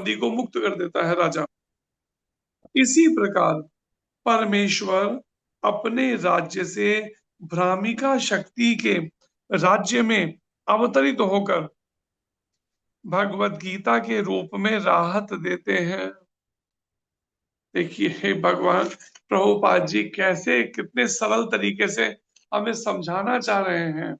बंदी को मुक्त कर देता है राजा। इसी प्रकार परमेश्वर अपने राज्य से भ्रामिका शक्ति के राज्य में अवतरित होकर भगवत गीता के रूप में राहत देते हैं। देखिए भगवान प्रभुपाद जी कैसे कितने सरल तरीके से हमें समझाना चाह रहे हैं।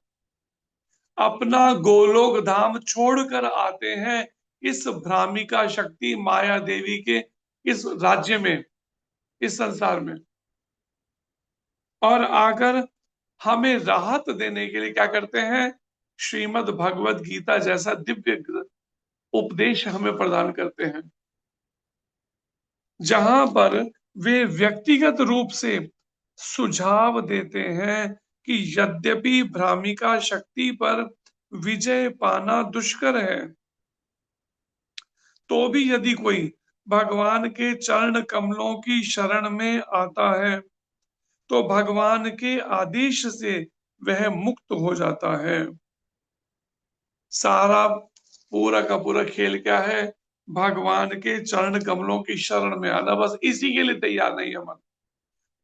अपना गोलोक धाम छोड़कर आते हैं इस भ्रामिका शक्ति माया देवी के इस राज्य में, इस संसार में, और आकर हमें राहत देने के लिए क्या करते हैं, श्रीमद् भगवत गीता जैसा दिव्य उपदेश हमें प्रदान करते हैं, जहां पर वे व्यक्तिगत रूप से सुझाव देते हैं कि यद्यपि भ्रामिका शक्ति पर विजय पाना दुष्कर है, तो भी यदि कोई भगवान के चरण कमलों की शरण में आता है तो भगवान के आदेश से वह मुक्त हो जाता है। सारा पूरा का पूरा खेल क्या है, भगवान के चरण कमलों की शरण में आना, बस इसी के लिए तैयार नहीं है मन।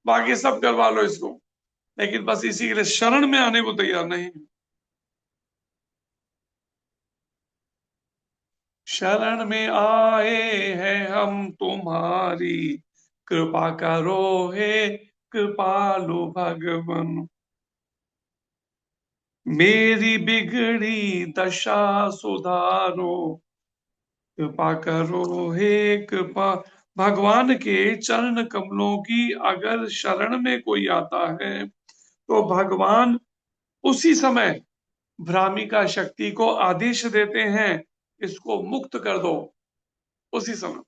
बाकी सब करवा लो इसको, लेकिन बस इसी के लिए शरण में आने को तैयार नहीं है। शरण में आए हैं हम तुम्हारी, कृपा करो हे कृपालु भगवन, मेरी बिगड़ी दशा सुधारो, कृपा करो हे कृपा। भगवान के चरण कमलों की अगर शरण में कोई आता है तो भगवान उसी समय भ्रामिका शक्ति को आदेश देते हैं, इसको मुक्त कर दो, उसी समय।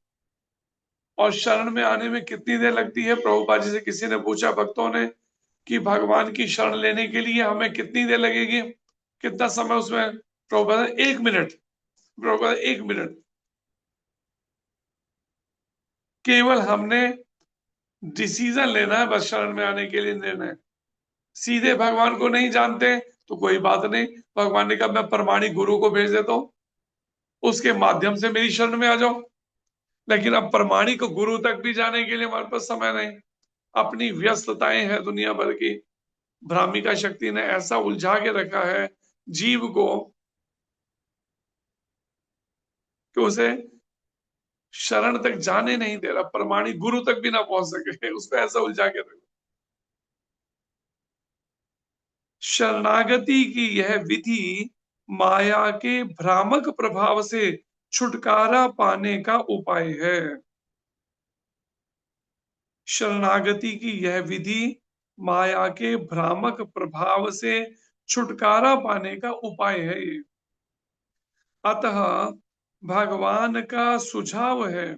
और शरण में आने में कितनी देर लगती है, प्रभुपाद जी से किसी ने पूछा भक्तों ने कि भगवान की शरण लेने के लिए हमें कितनी देर लगेगी, कितना समय उसमें, प्रभुपाद 1 मिनट, प्रभुपाद 1 मिनट। केवल हमने डिसीजन लेना है बस शरण में आने के लिए निर्णय। सीधे भगवान को नहीं जानते तो कोई बात नहीं, भगवान ने कहा मैं प्रमाणिक गुरु को भेज देता हूं, उसके माध्यम से मेरी शरण में आ जाओ। लेकिन अब प्रमाणिक गुरु तक भी जाने के लिए हमारे पास समय नहीं, अपनी व्यस्तताएं हैं दुनिया भर की। भ्रामिका शक्ति ने ऐसा उलझा के रखा है जीव को कि उसे शरण तक जाने नहीं दे रहा, प्रमाणिक गुरु तक भी ना पहुंच सके, उसको ऐसा उलझा के रखा। शरणागति की यह विधि माया के भ्रामक प्रभाव से छुटकारा पाने का उपाय है। शरणागति की यह विधि माया के भ्रामक प्रभाव से छुटकारा पाने का उपाय है ये। अतः भगवान का सुझाव है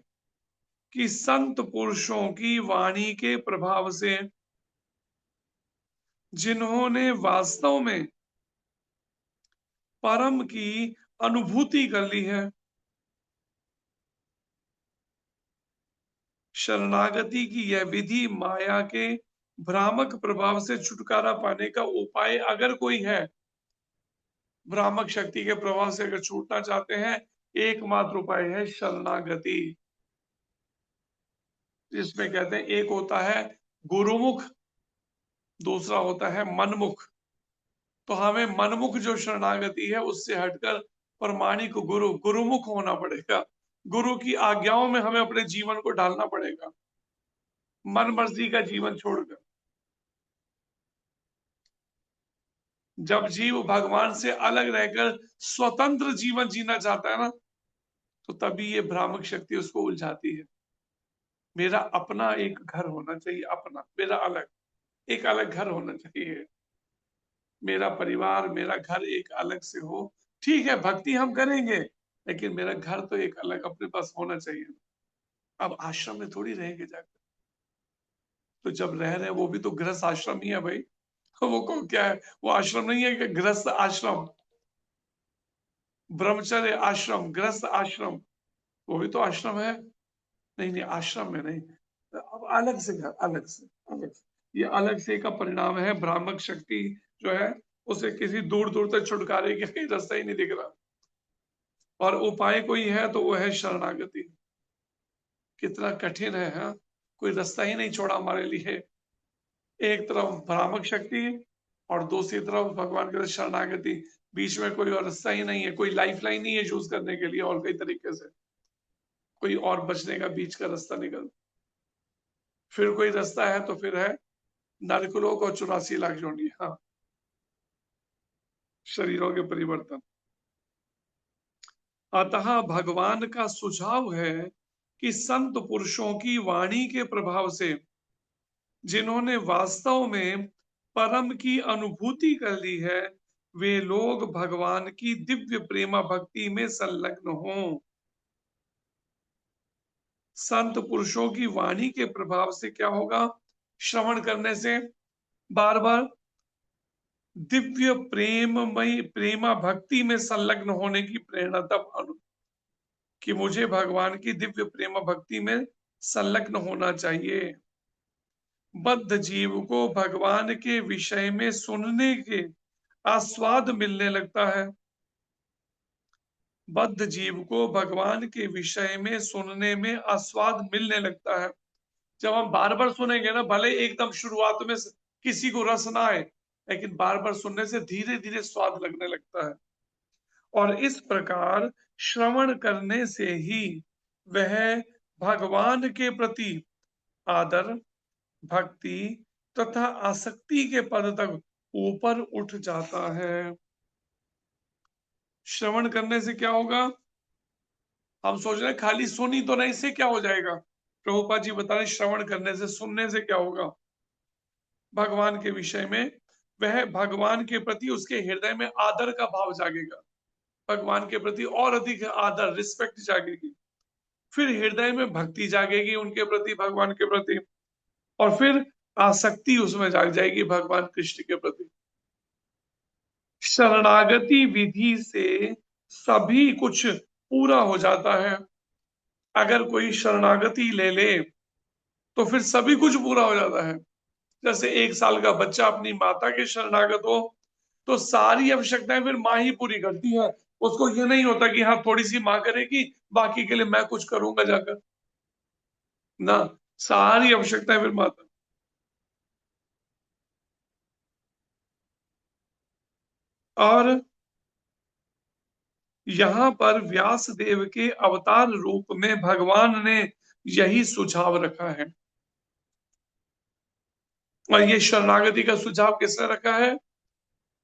कि संत पुरुषों की वाणी के प्रभाव से जिन्होंने वास्तव में परम की अनुभूति कर ली है, शरणागति की यह विधि माया के भ्रामक प्रभाव से छुटकारा पाने का उपाय अगर कोई है, भ्रामक शक्ति के प्रभाव से अगर छूटना चाहते हैं, एकमात्र उपाय है शरणागति, जिसमें कहते हैं एक होता है गुरुमुख, दूसरा होता है मनमुख। तो हमें मनमुख जो शरणागति है उससे हटकर प्रमाणिक गुरुमुख होना पड़ेगा। गुरु की आज्ञाओं में हमें अपने जीवन को ढालना पड़ेगा, मन मर्जी का जीवन छोड़कर। जब जीव भगवान से अलग रहकर स्वतंत्र जीवन जीना चाहता है ना, तो तभी ये भ्रामक शक्ति उसको उलझाती है। मेरा अपना एक घर होना चाहिए, अपना मेरा अलग एक अलग घर होना चाहिए, मेरा परिवार मेरा घर एक अलग से हो। ठीक है भक्ति हम करेंगे, लेकिन मेरा घर तो एक अलग अपने पास होना चाहिए। अब आश्रम में थोड़ी रहेंगे जाकर, तो जब रह रहे हैं वो भी तो गृहस्थ आश्रम ही है भाई। वो कौन क्या है, वो आश्रम नहीं है कि गृहस्थ आश्रम, ब्रह्मचर्य आश्रम, गृहस्थ आश्रम, वो भी तो आश्रम है। नहीं नहीं आश्रम में नहीं, अब अलग से घर, अलग से ये अलग से का परिणाम है। भ्रामक शक्ति जो है उसे किसी दूर दूर तक छुटकारे का कहीं रास्ता ही नहीं दिख रहा, और उपाय कोई है तो वो है शरणागति। कितना कठिन है, हाँ, कोई रास्ता ही नहीं छोड़ा हमारे लिए। एक तरफ भ्रामक शक्ति और दूसरी तरफ भगवान के शरणागति, बीच में कोई और रास्ता ही नहीं है, कोई लाइफ लाइन नहीं है चूज करने के लिए और कई तरीके से, कोई और बचने का बीच का रास्ता निकल। फिर कोई रास्ता है तो फिर है नरकलोक और 84 लाख योनि, हाँ, शरीरों के परिवर्तन। अतः भगवान का सुझाव है कि संत पुरुषों की वाणी के प्रभाव से जिन्होंने वास्तव में परम की अनुभूति कर ली है, वे लोग भगवान की दिव्य प्रेमा भक्ति में संलग्न हों। संत पुरुषों की वाणी के प्रभाव से क्या होगा? श्रवण करने से बार बार दिव्य प्रेममय प्रेमा भक्ति में संलग्न होने की प्रेरणा, तब कि मुझे भगवान की दिव्य प्रेम भक्ति में संलग्न होना चाहिए। बद्ध जीव को भगवान के विषय में सुनने के आस्वाद मिलने लगता है। बद्ध जीव को भगवान के विषय में सुनने में आस्वाद मिलने लगता है। जब हम बार बार सुनेंगे ना, भले एकदम शुरुआत में किसी को रस ना आए, लेकिन बार बार सुनने से धीरे धीरे स्वाद लगने लगता है। और इस प्रकार श्रवण करने से ही वह भगवान के प्रति आदर, भक्ति तथा आसक्ति के पद तक ऊपर उठ जाता है। श्रवण करने से क्या होगा? हम सोच रहे हैं खाली सुनी तो नहीं, से क्या हो जाएगा? प्रभुपाद जी बता रहे श्रवण करने से, सुनने से क्या होगा? भगवान के विषय में वह भगवान के प्रति उसके हृदय में आदर का भाव जागेगा, भगवान के प्रति और अधिक आदर, रिस्पेक्ट जागेगी। फिर हृदय में भक्ति जागेगी उनके प्रति, भगवान के प्रति, और फिर आसक्ति उसमें जाग जाएगी भगवान कृष्ण के प्रति। शरणागति विधि से सभी कुछ पूरा हो जाता है। अगर कोई शरणागति ले ले तो फिर सभी कुछ पूरा हो जाता है। जैसे 1 साल का बच्चा अपनी माता के शरणागत हो तो सारी आवश्यकताएं फिर माँ ही पूरी करती है। उसको ये नहीं होता कि हाँ थोड़ी सी माँ करेगी, बाकी के लिए मैं कुछ करूंगा जाकर, ना, सारी आवश्यकताएं फिर माता। और यहाँ पर व्यास देव के अवतार रूप में भगवान ने यही सुझाव रखा है। और ये शरणागति का सुझाव किसने रखा है?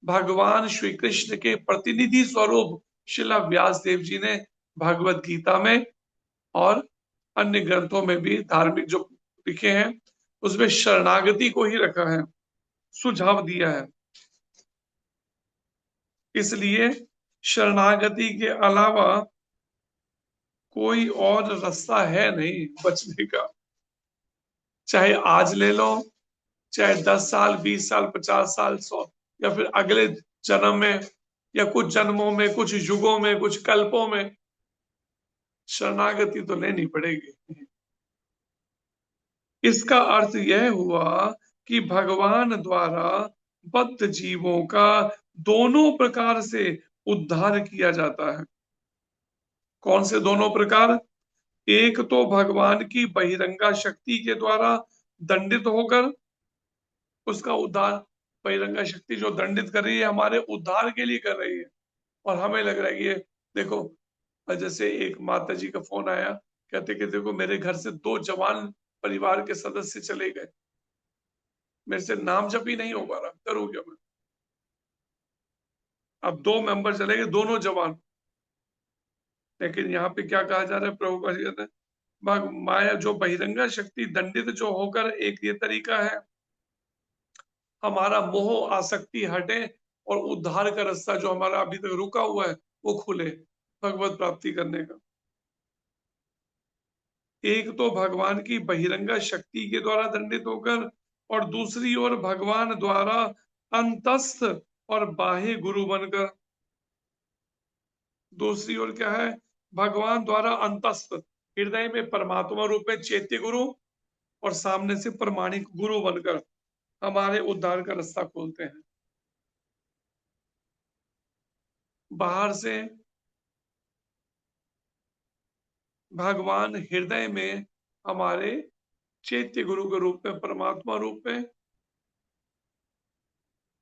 भगवान श्री कृष्ण के प्रतिनिधि स्वरूप शिला व्यास देव जी ने भगवत गीता में और अन्य ग्रंथों में भी, धार्मिक जो लिखे हैं उसमें शरणागति को ही रखा है, सुझाव दिया है। इसलिए शरणागति के अलावा कोई और रास्ता है नहीं बचने का। चाहे आज ले लो, चाहे 10 साल, 20 साल, 50 साल, 100, या फिर अगले जन्म में, या कुछ जन्मों में, कुछ युगों में, कुछ कल्पों में, शरणागति तो लेनी पड़ेगी। इसका अर्थ यह हुआ कि भगवान द्वारा बद्ध जीवों का दोनों प्रकार से उद्धार किया जाता है। कौन से दोनों प्रकार? एक तो भगवान की बहिरंगा शक्ति के द्वारा दंडित होकर उसका उद्धार। बहिरंगा शक्ति जो दंडित कर रही है हमारे उद्धार के लिए कर रही है, और हमें लग रहा है कि ये देखो, जैसे एक माता जी का फोन आया, कहते कि देखो मेरे घर से 2 जवान परिवार के सदस्य चले गए, मेरे से नाम जप ही नहीं हो पा रहा, करूँ क्या मैं? अब 2 मेंबर चले गए, दोनों जवान। लेकिन यहाँ पे क्या कहा जा रहा है? प्रभुपाद जी कहते हैं माया जो बहिरंगा शक्ति दंडित जो होकर, एक ये तरीका है हमारा मोह आसक्ति हटे और उद्धार का रास्ता जो हमारा अभी तक रुका हुआ है वो खुले, भगवत प्राप्ति करने का। एक तो भगवान की बहिरंगा शक्ति के द्वारा दंडित होकर, और दूसरी ओर भगवान द्वारा अंतस्थ और बाह्य गुरु बनकर। दूसरी ओर क्या है? भगवान द्वारा अंतस्थ, हृदय में परमात्मा रूप में चैत्य गुरु, और सामने से प्रमाणिक गुरु बनकर हमारे उद्धार का रास्ता खोलते हैं। बाहर से भगवान हृदय में हमारे चैत्य गुरु के रूप में, परमात्मा रूप में,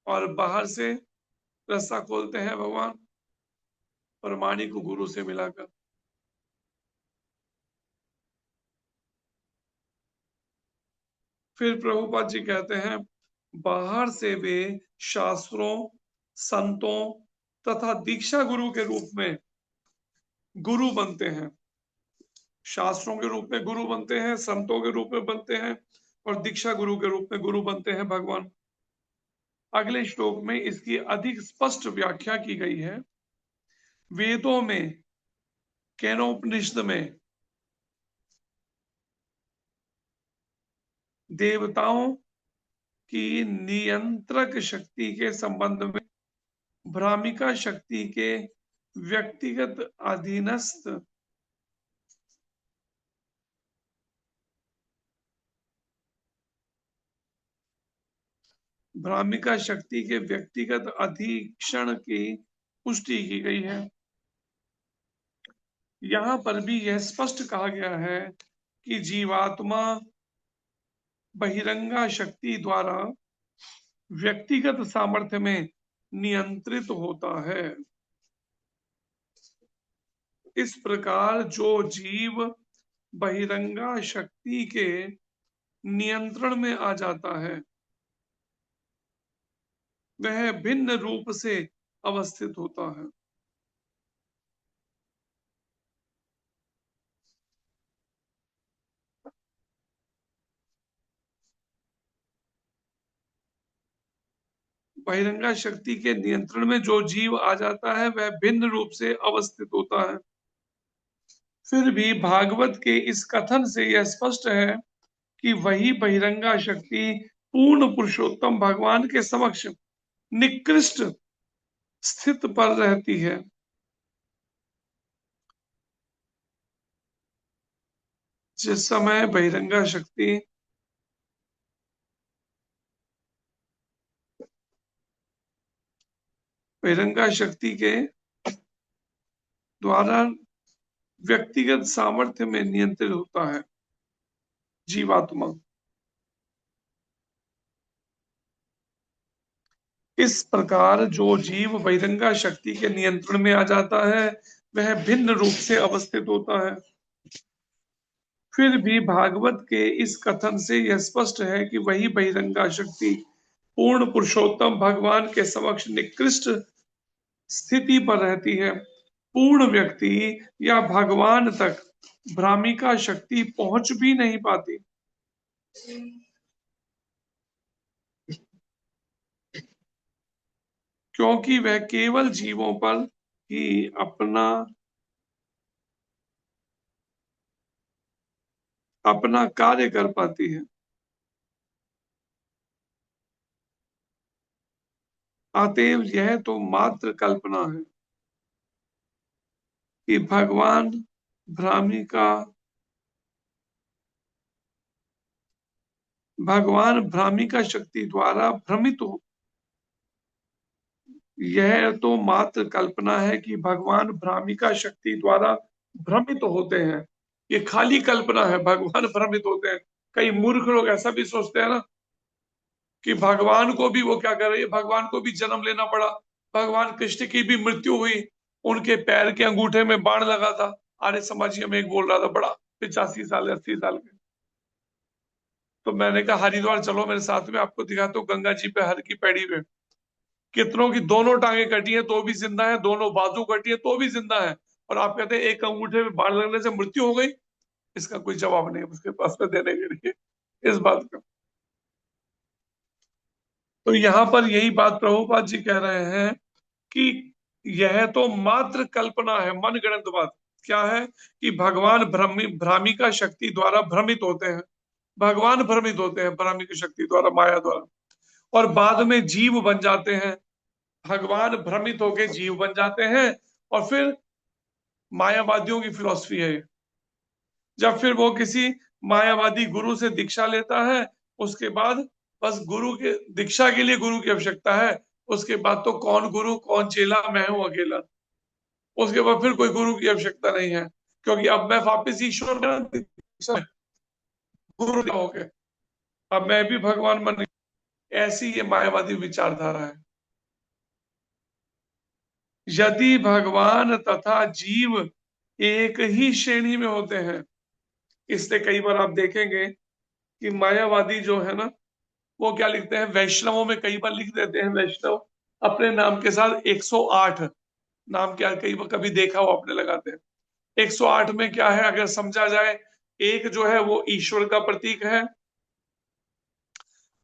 और बाहर से रास्ता खोलते हैं भगवान और वाणी को गुरु से मिलाकर। फिर प्रभुपाद जी कहते हैं, बाहर से वे शास्त्रों, संतों तथा दीक्षा गुरु के रूप में गुरु बनते हैं। शास्त्रों के रूप में गुरु बनते हैं, संतों के रूप में बनते हैं, और दीक्षा गुरु के रूप में गुरु बनते हैं भगवान। अगले श्लोक में इसकी अधिक स्पष्ट व्याख्या की गई है। वेदों में, केनोपनिषद में देवताओं की नियंत्रक शक्ति के संबंध में भ्रामिका शक्ति के व्यक्तिगत अधीनस्थ भ्रामिका शक्ति के व्यक्तिगत अधीक्षण की पुष्टि की गई है। यहाँ पर भी यह स्पष्ट कहा गया है कि जीवात्मा बहिरंगा शक्ति द्वारा व्यक्तिगत सामर्थ्य में नियंत्रित होता है। इस प्रकार जो जीव बहिरंगा शक्ति के नियंत्रण में आ जाता है, वह भिन्न रूप से अवस्थित होता है। बहिरंगा शक्ति के नियंत्रण में जो जीव आ जाता है वह भिन्न रूप से अवस्थित होता है। फिर भी भागवत के इस कथन से यह स्पष्ट है कि वही बहिरंगा शक्ति पूर्ण पुरुषोत्तम भगवान के समक्ष निकृष्ट स्थित पर रहती है। जिस समय बहिरंगा शक्ति के द्वारा व्यक्तिगत सामर्थ्य में नियंत्रित होता है जीवात्मा, इस प्रकार जो जीव बहिरंगा शक्ति के नियंत्रण में आ जाता है वह भिन्न रूप से अवस्थित होता है। फिर भी भागवत के इस कथन से यह स्पष्ट है कि वही बहिरंगा शक्ति पूर्ण पुरुषोत्तम भगवान के समक्ष निकृष्ट स्थिति पर रहती है। पूर्ण व्यक्ति या भगवान तक भ्रामिका शक्ति पहुंच भी नहीं पाती, क्योंकि वह केवल जीवों पर ही अपना कार्य कर पाती है। अतएव यह तो मात्र कल्पना है कि भ्रामिका भगवान भ्रामिका शक्ति द्वारा भ्रमित हो यह तो मात्र कल्पना है कि भगवान भ्रामिका शक्ति द्वारा भ्रमित होते हैं। ये खाली कल्पना है, भगवान भ्रमित होते हैं। कई मूर्ख लोग ऐसा भी सोचते हैं ना कि भगवान को भी वो क्या कर रही है, भगवान को भी जन्म लेना पड़ा, भगवान कृष्ण की भी मृत्यु हुई, उनके पैर के अंगूठे में बाण लगा था। आर्य समाजी में एक बोल रहा था, बड़ा 85 साल 80 साल के, तो मैंने कहा हरिद्वार चलो मेरे साथ में, आपको दिखाता हूँ गंगा जी पे हर की पैड़ी पे कितनों की दोनों टांगे कटी है तो भी जिंदा है, दोनों बाजू कटी है तो भी जिंदा है, और आप कहते हैं एक अंगूठे में बाण लगने से मृत्यु हो गई। इसका कोई जवाब नहीं है उसके पास में देने के लिए इस बात का। तो यहाँ पर यही बात प्रभुपाद जी कह रहे हैं कि यह तो मात्र कल्पना है, मनगढ़ंत बात। क्या है कि भगवान भ्रामिका शक्ति द्वारा भ्रमित होते हैं, भगवान भ्रमित होते हैं भ्रामिका शक्ति द्वारा, माया द्वारा, और बाद में जीव बन जाते हैं। भगवान भ्रमित होकर जीव बन जाते हैं, और फिर मायावादियों की फिलॉसफी है, जब फिर वो किसी मायावादी गुरु से दीक्षा लेता है, उसके बाद बस गुरु के दीक्षा के लिए गुरु की आवश्यकता है, उसके बाद तो कौन गुरु कौन चेला, मैं हूं अकेला। उसके बाद फिर कोई गुरु की आवश्यकता नहीं है, क्योंकि अब मैं वापिस ईश्वर में। गुरु हो गए, अब मैं भी भगवान बन गया। ऐसी ये मायावादी विचारधारा है। यदि भगवान तथा जीव एक ही श्रेणी में होते हैं, इसलिए कई बार आप देखेंगे कि मायावादी जो है ना, वो क्या लिखते हैं, वैष्णवों में कई बार लिख देते हैं, वैष्णव अपने नाम के साथ 108 नाम, क्या कई बार कभी देखा हो आपने, लगाते हैं। 108 में क्या है अगर समझा जाए, एक जो है वो ईश्वर का प्रतीक है,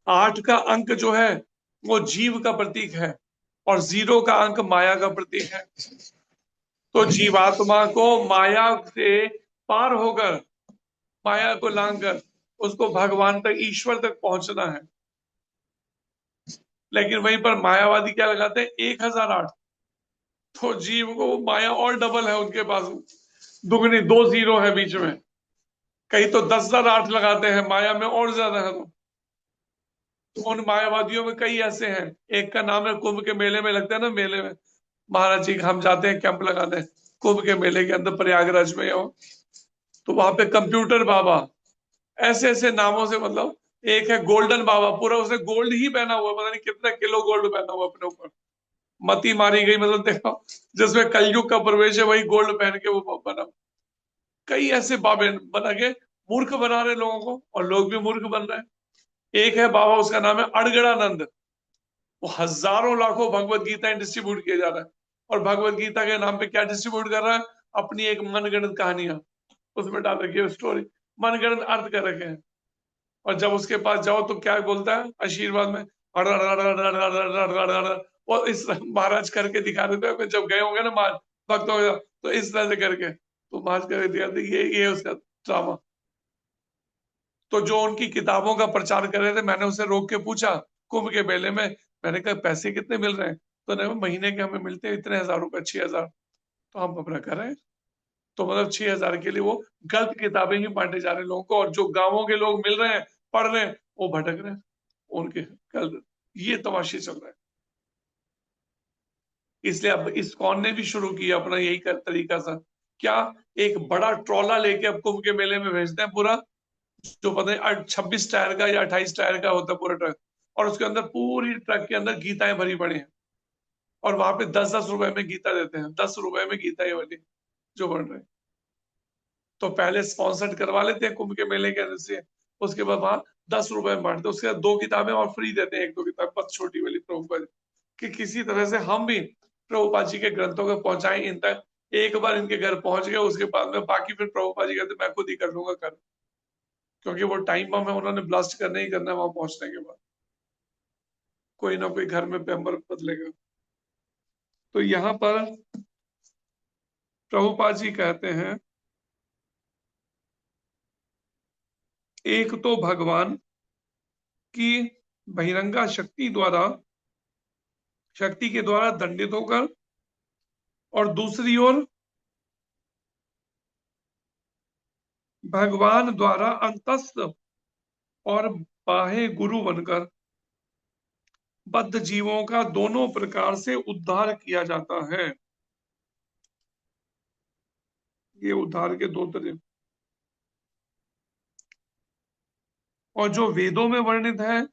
8 का अंक जो है वो जीव का प्रतीक है, और 0 का अंक माया का प्रतीक है। तो जीवात्मा को माया से पार होकर, माया को लांघकर उसको भगवान तक, ईश्वर तक पहुंचना है। लेकिन वहीं पर मायावादी क्या लगाते हैं, 1008। तो जीव को माया और डबल है उनके पास, दुगनी, 2 जीरो है बीच में। कहीं तो 10,008 लगाते हैं, माया में और ज्यादा है। तो उन मायावादियों में कई ऐसे हैं। एक का नाम है, कुंभ के मेले में लगता है ना, मेले में महाराज जी हम जाते हैं कैंप लगाने, कुंभ के मेले के अंदर प्रयागराज में हो, तो वहां पे कंप्यूटर बाबा, ऐसे ऐसे नामों से, मतलब एक है गोल्डन बाबा, पूरा उसने गोल्ड ही पहना हुआ, पता नहीं कितना किलो गोल्ड पहना हुआ अपने ऊपर, मती मारी गई, मतलब देखो, जिसमें कलयुग का प्रवेश है वही गोल्ड पहन के वो बना। कई ऐसे बाबे बना के मूर्ख बना रहे लोगों को, और लोग भी मूर्ख बन रहे हैं। एक है बाबा, उसका नाम है अड़गड़ानंद, वो हजारों लाखों भगवत गीताएं डिस्ट्रीब्यूट किए जा रहा है, और भगवत गीता के नाम पे क्या डिस्ट्रीब्यूट कर रहा है, अपनी एक मनगढ़ंत कहानियां उसमें डाल रखी है, स्टोरी, मनगढ़ंत अर्थ कर रखे हैं। और जब उसके पास जाओ तो क्या बोलता है आशीर्वाद में, अड़ अड़ अड़ अड़ अड़ अड़ अड़ अड़ अड़ अड़, और इस महाराज करके दिखा देते हैं जब गए होंगे ना महाराज भक्तों के साथ, तो इस तरह से करके तो महाराज करके दिखा देते, ये उसका ड्रामा। तो जो उनकी किताबों का प्रचार कर रहे थे, मैंने उसे रोक के पूछा कुंभ के मेले में, मैंने कहा पैसे कितने मिल रहे हैं, तो नहीं, महीने के हमें मिलते हैं इतने हजार रुपए, 6,000। तो हम अपना कर रहे हैं। तो मतलब 6,000 के लिए वो गलत किताबें ही बांटे जा रहे हैं लोगों को, और जो गांवों के लोग मिल रहे हैं, पढ़ रहे हैं, वो भटक रहे हैं उनके गलत, ये तमाशे चल रहे हैं। इसलिए अब इस्कॉन ने भी शुरू किया अपना यही कर तरीका सा, क्या, एक बड़ा ट्रॉला लेके अब कुंभ के मेले में भेजते हैं पूरा, जो पता है 26 टायर का या 28 टायर का होता है पूरा ट्रक, और उसके अंदर पूरी ट्रक के अंदर गीताएं भरी पड़ी हैं, और वहां पे 10-10 रुपए में गीता देते हैं, 10 रुपए में गीता, ये वाली जो बन रहे हैं। तो पहले स्पॉन्सर्ड करवा लेते हैं कुंभ के मेले के अंदर से, उसके बाद वहां 10 रुपए में बांटते हैं, उसके बाद 2 किताबें और फ्री देते हैं, एक दो किताब बस छोटी वाली प्रभुपाद जी, कि किसी तरह से हम भी प्रभुपाद जी के ग्रंथों को पहुंचाएं इन तक। एक बार इनके घर पहुंच गए, उसके बाद में बाकी फिर प्रभुपाद जी कहते मैं खुद ही कर लूंगा कर, क्योंकि वो टाइम बम है, उन्होंने ब्लास्ट करना ही करना है वहां पहुंचने के बाद, कोई ना कोई घर में पेम्बर बदलेगा। तो यहाँ पर प्रभुपाद जी कहते हैं, एक तो भगवान की बहिरंगा शक्ति के द्वारा दंडित होकर, और दूसरी ओर भगवान द्वारा अंतस्थ और बाह्य गुरु बनकर बद्ध जीवों का दोनों प्रकार से उद्धार किया जाता है। ये उद्धार के दो तरीके, और जो वेदों में वर्णित है,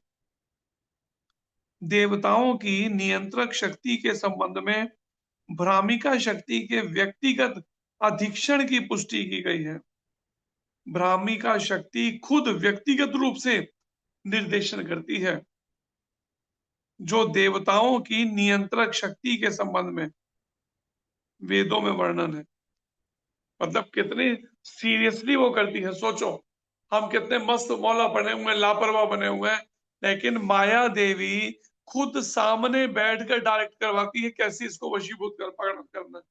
देवताओं की नियंत्रक शक्ति के संबंध में भ्रामिका शक्ति के व्यक्तिगत अधीक्षण की पुष्टि की गई है। भ्रामिका शक्ति खुद व्यक्तिगत रूप से निर्देशन करती है, जो देवताओं की नियंत्रक शक्ति के संबंध में वेदों में वर्णन है। मतलब कितनी सीरियसली वो करती है, सोचो, हम कितने मस्त मौला बने हुए हैं, लापरवाह बने हुए हैं, लेकिन माया देवी खुद सामने बैठकर डायरेक्ट करवाती है कैसे इसको वशीभूत करना।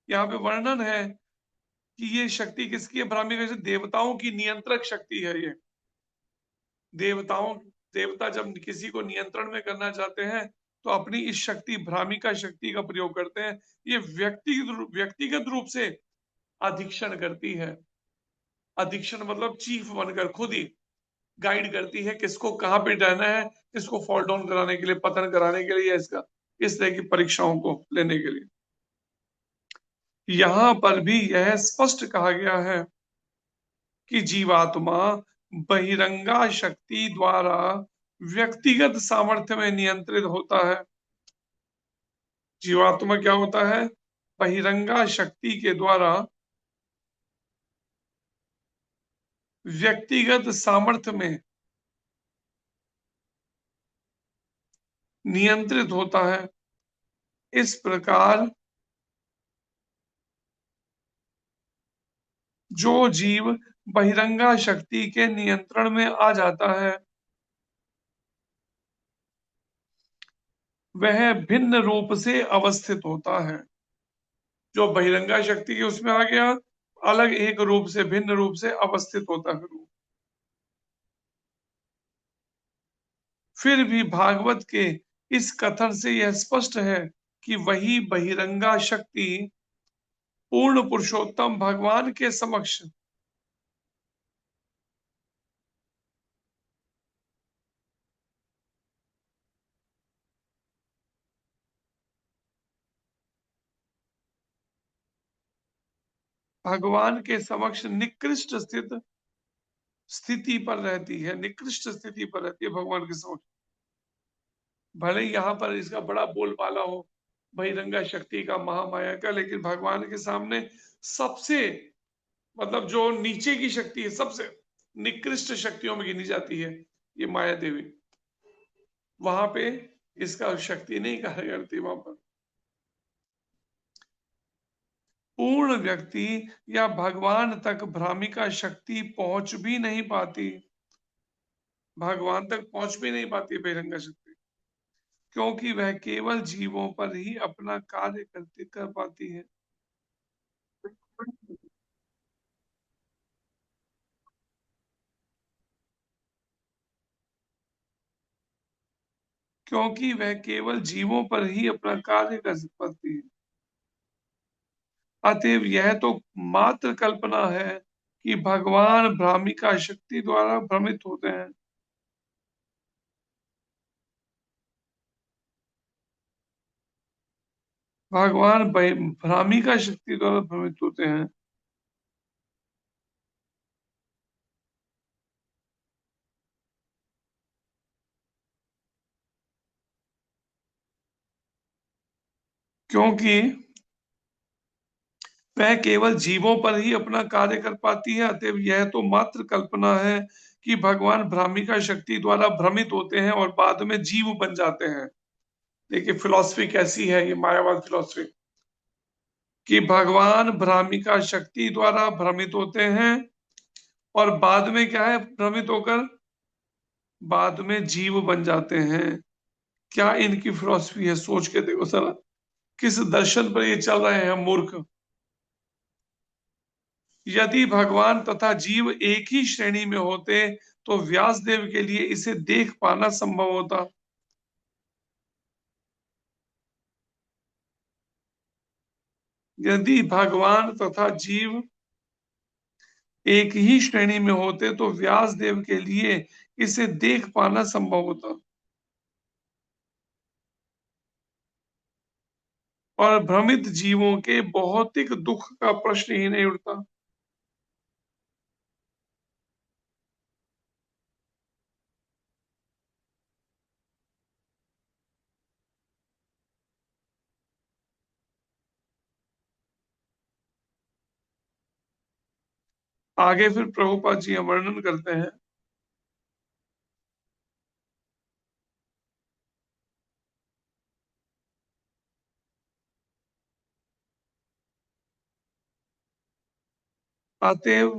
यहाँ पे वर्णन है कि ये शक्ति किसकी है, ब्राह्मी वैसे देवताओं की नियंत्रक शक्ति है ये। देवताओं देवता जब किसी को नियंत्रण में करना चाहते हैं, तो अपनी इस शक्ति, भ्रामिका शक्ति का प्रयोग करते हैं। ये व्यक्तिगत रूप से अधीक्षण करती है। अधीक्षण मतलब चीफ बनकर खुद ही गाइड करती है किसको कहाँ पे रहना है, किसको फॉल डाउन कराने के लिए, पतन कराने के लिए, या इसका इस तरह की परीक्षाओं को लेने के लिए। यहां पर भी यह स्पष्ट कहा गया है कि जीवात्मा बहिरंगा शक्ति द्वारा व्यक्तिगत सामर्थ्य में नियंत्रित होता है। जीवात्मा क्या होता है? बहिरंगा शक्ति के द्वारा व्यक्तिगत सामर्थ्य में नियंत्रित होता है। इस प्रकार जो जीव बहिरंगा शक्ति के नियंत्रण में आ जाता है वह भिन्न रूप से अवस्थित होता है। जो बहिरंगा शक्ति के उसमें आ गया, अलग एक रूप से, भिन्न रूप से अवस्थित होता है। फिर भी भागवत के इस कथन से यह स्पष्ट है कि वही बहिरंगा शक्ति पूर्ण पुरुषोत्तम भगवान के समक्ष भगवान के समक्ष निकृष्ट स्थिति पर रहती है, निकृष्ट स्थिति पर रहती है भगवान के समक्ष। भले ही यहाँ पर इसका बड़ा बोलबाला हो बहिरंगा शक्ति का, महामाया का, लेकिन भगवान के सामने सबसे, मतलब जो नीचे की शक्ति है, सबसे निकृष्ट शक्तियों में गिनी जाती है ये माया देवी। वहां पे इसका शक्ति नहीं कार्य करती। वहां पर पूर्ण व्यक्ति या भगवान तक भ्रामिका शक्ति पहुंच भी नहीं पाती, भगवान तक पहुंच भी नहीं पाती बहिरंगा शक्ति, क्योंकि वह केवल जीवों पर ही अपना कार्य करती कर पाती है। क्योंकि वह केवल जीवों पर ही अपना कार्य कर पाती है। अतएव यह तो मात्र कल्पना है कि भगवान भ्रामिका शक्ति द्वारा भ्रमित होते हैं। भगवान भ्रामिका शक्ति द्वारा भ्रमित होते हैं, क्योंकि वह केवल जीवों पर ही अपना कार्य कर पाती है। अतएव यह तो मात्र कल्पना है कि भगवान भ्रामिका शक्ति द्वारा भ्रमित होते हैं और बाद में जीव बन जाते हैं। देखिए फिलॉसफी कैसी है ये मायावाद फिलॉसफी, कि भगवान भ्रामिका शक्ति द्वारा भ्रमित होते हैं और बाद में क्या है, भ्रमित होकर बाद में जीव बन जाते हैं। क्या इनकी फिलॉसफी है, सोच के देखो सर, किस दर्शन पर ये चल रहे हैं मूर्ख। यदि भगवान तथा जीव एक ही श्रेणी में होते तो व्यासदेव के लिए इसे देख पाना संभव होता। यदि भगवान तथा जीव एक ही श्रेणी में होते तो व्यासदेव के लिए इसे देख पाना संभव होता और भ्रमित जीवों के भौतिक दुख का प्रश्न ही नहीं उठता। आगे फिर प्रभुपाद जी वर्णन करते हैं। अतएव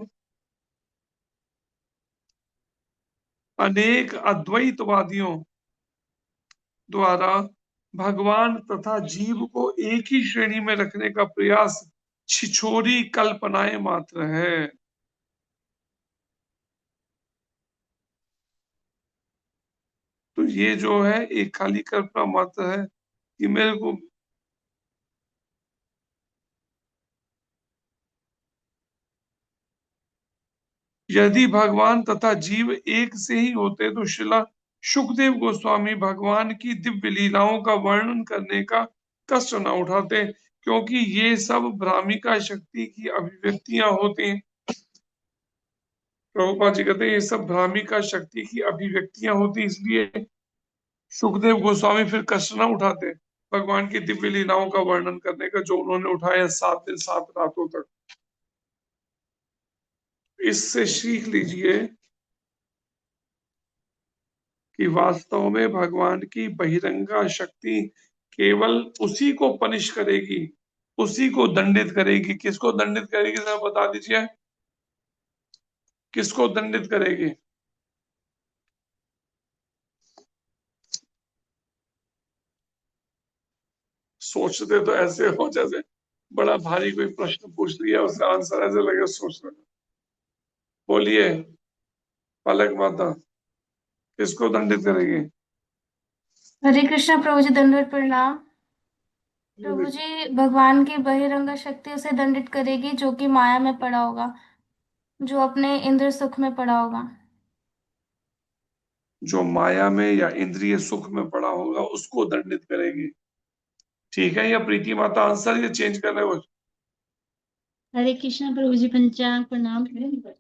अनेक अद्वैतवादियों द्वारा भगवान तथा जीव को एक ही श्रेणी में रखने का प्रयास छिछोरी कल्पनाएं मात्र है। तो ये जो है एक खाली कल्पना मात्र है कि मेरे को, यदि भगवान तथा जीव एक से ही होते तो श्रीला सुखदेव गोस्वामी भगवान की दिव्य लीलाओं का वर्णन करने का कष्ट न उठाते, क्योंकि ये सब भ्रामिका शक्ति की अभिव्यक्तियां होती हैं। प्रभुपाद जी कहते हैं ये सब भ्रामिका शक्ति की अभिव्यक्तियां होती, इसलिए सुखदेव गोस्वामी फिर कष्ट न उठाते भगवान की दिव्य लीलाओं का वर्णन करने का, जो उन्होंने उठाया 7 दिन 7 रातों तक। इससे सीख लीजिए कि वास्तव में भगवान की बहिरंगा शक्ति केवल उसी को पनिश करेगी, उसी को दंडित करेगी। किसको दंडित करेगी जरा बता दीजिए, किसको दंडित करेगी? सोचते तो ऐसे हो जैसे बड़ा भारी कोई प्रश्न पूछ लिया, उसका आंसर ऐसे लगे सोच रहे। बोलिए पलक माता, किसको दंडित करेगी? हरे कृष्णा प्रभु जी, दंडवत प्रणाम। प्रभु जी, भगवान की बहिरंग शक्ति उसे दंडित करेगी जो कि माया में पड़ा होगा, जो अपने इंद्र सुख में पड़ा होगा। जो माया में या इंद्रिय सुख में पड़ा होगा उसको दंडित करेगी। ठीक है, या प्रीति माता आंसर ये चेंज कर रहे हो? हरे कृष्णा प्रभु जी, पंचांग प्रणाम। हरे कृष्ण।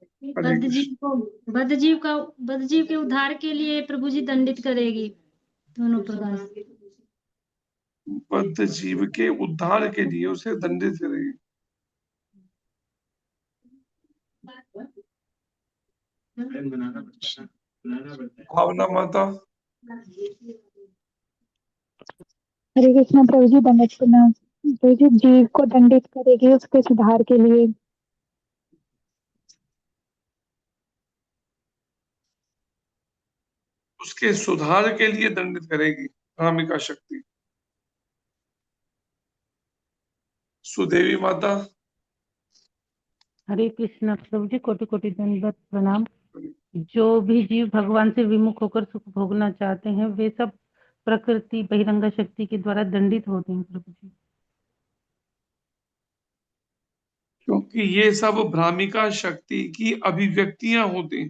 बद्ध जीव के उद्धार के लिए प्रभु जी दंडित करेगी दोनों प्रकार से। बद्ध जीव के उद्धार के लिए उसे दंडित करेगी। भावना माता, हरे कृष्णा प्रभु जी, दंडित प्रणाम। प्रभु जी, जीव को दंडित करेगी उसके सुधार के लिए। उसके सुधार के लिए दंडित करेगी भ्रामिका शक्ति। सुदेवी माता, हरे कृष्ण प्रभु जी, कोटि कोटि दंडवत प्रणाम। जो भी जीव भगवान से विमुख होकर सुख भोगना चाहते हैं वे सब प्रकृति बहिरंगा शक्ति के द्वारा दंडित होते हैं प्रभु जी। क्योंकि ये सब भ्रामिका शक्ति की अभिव्यक्तियां होती।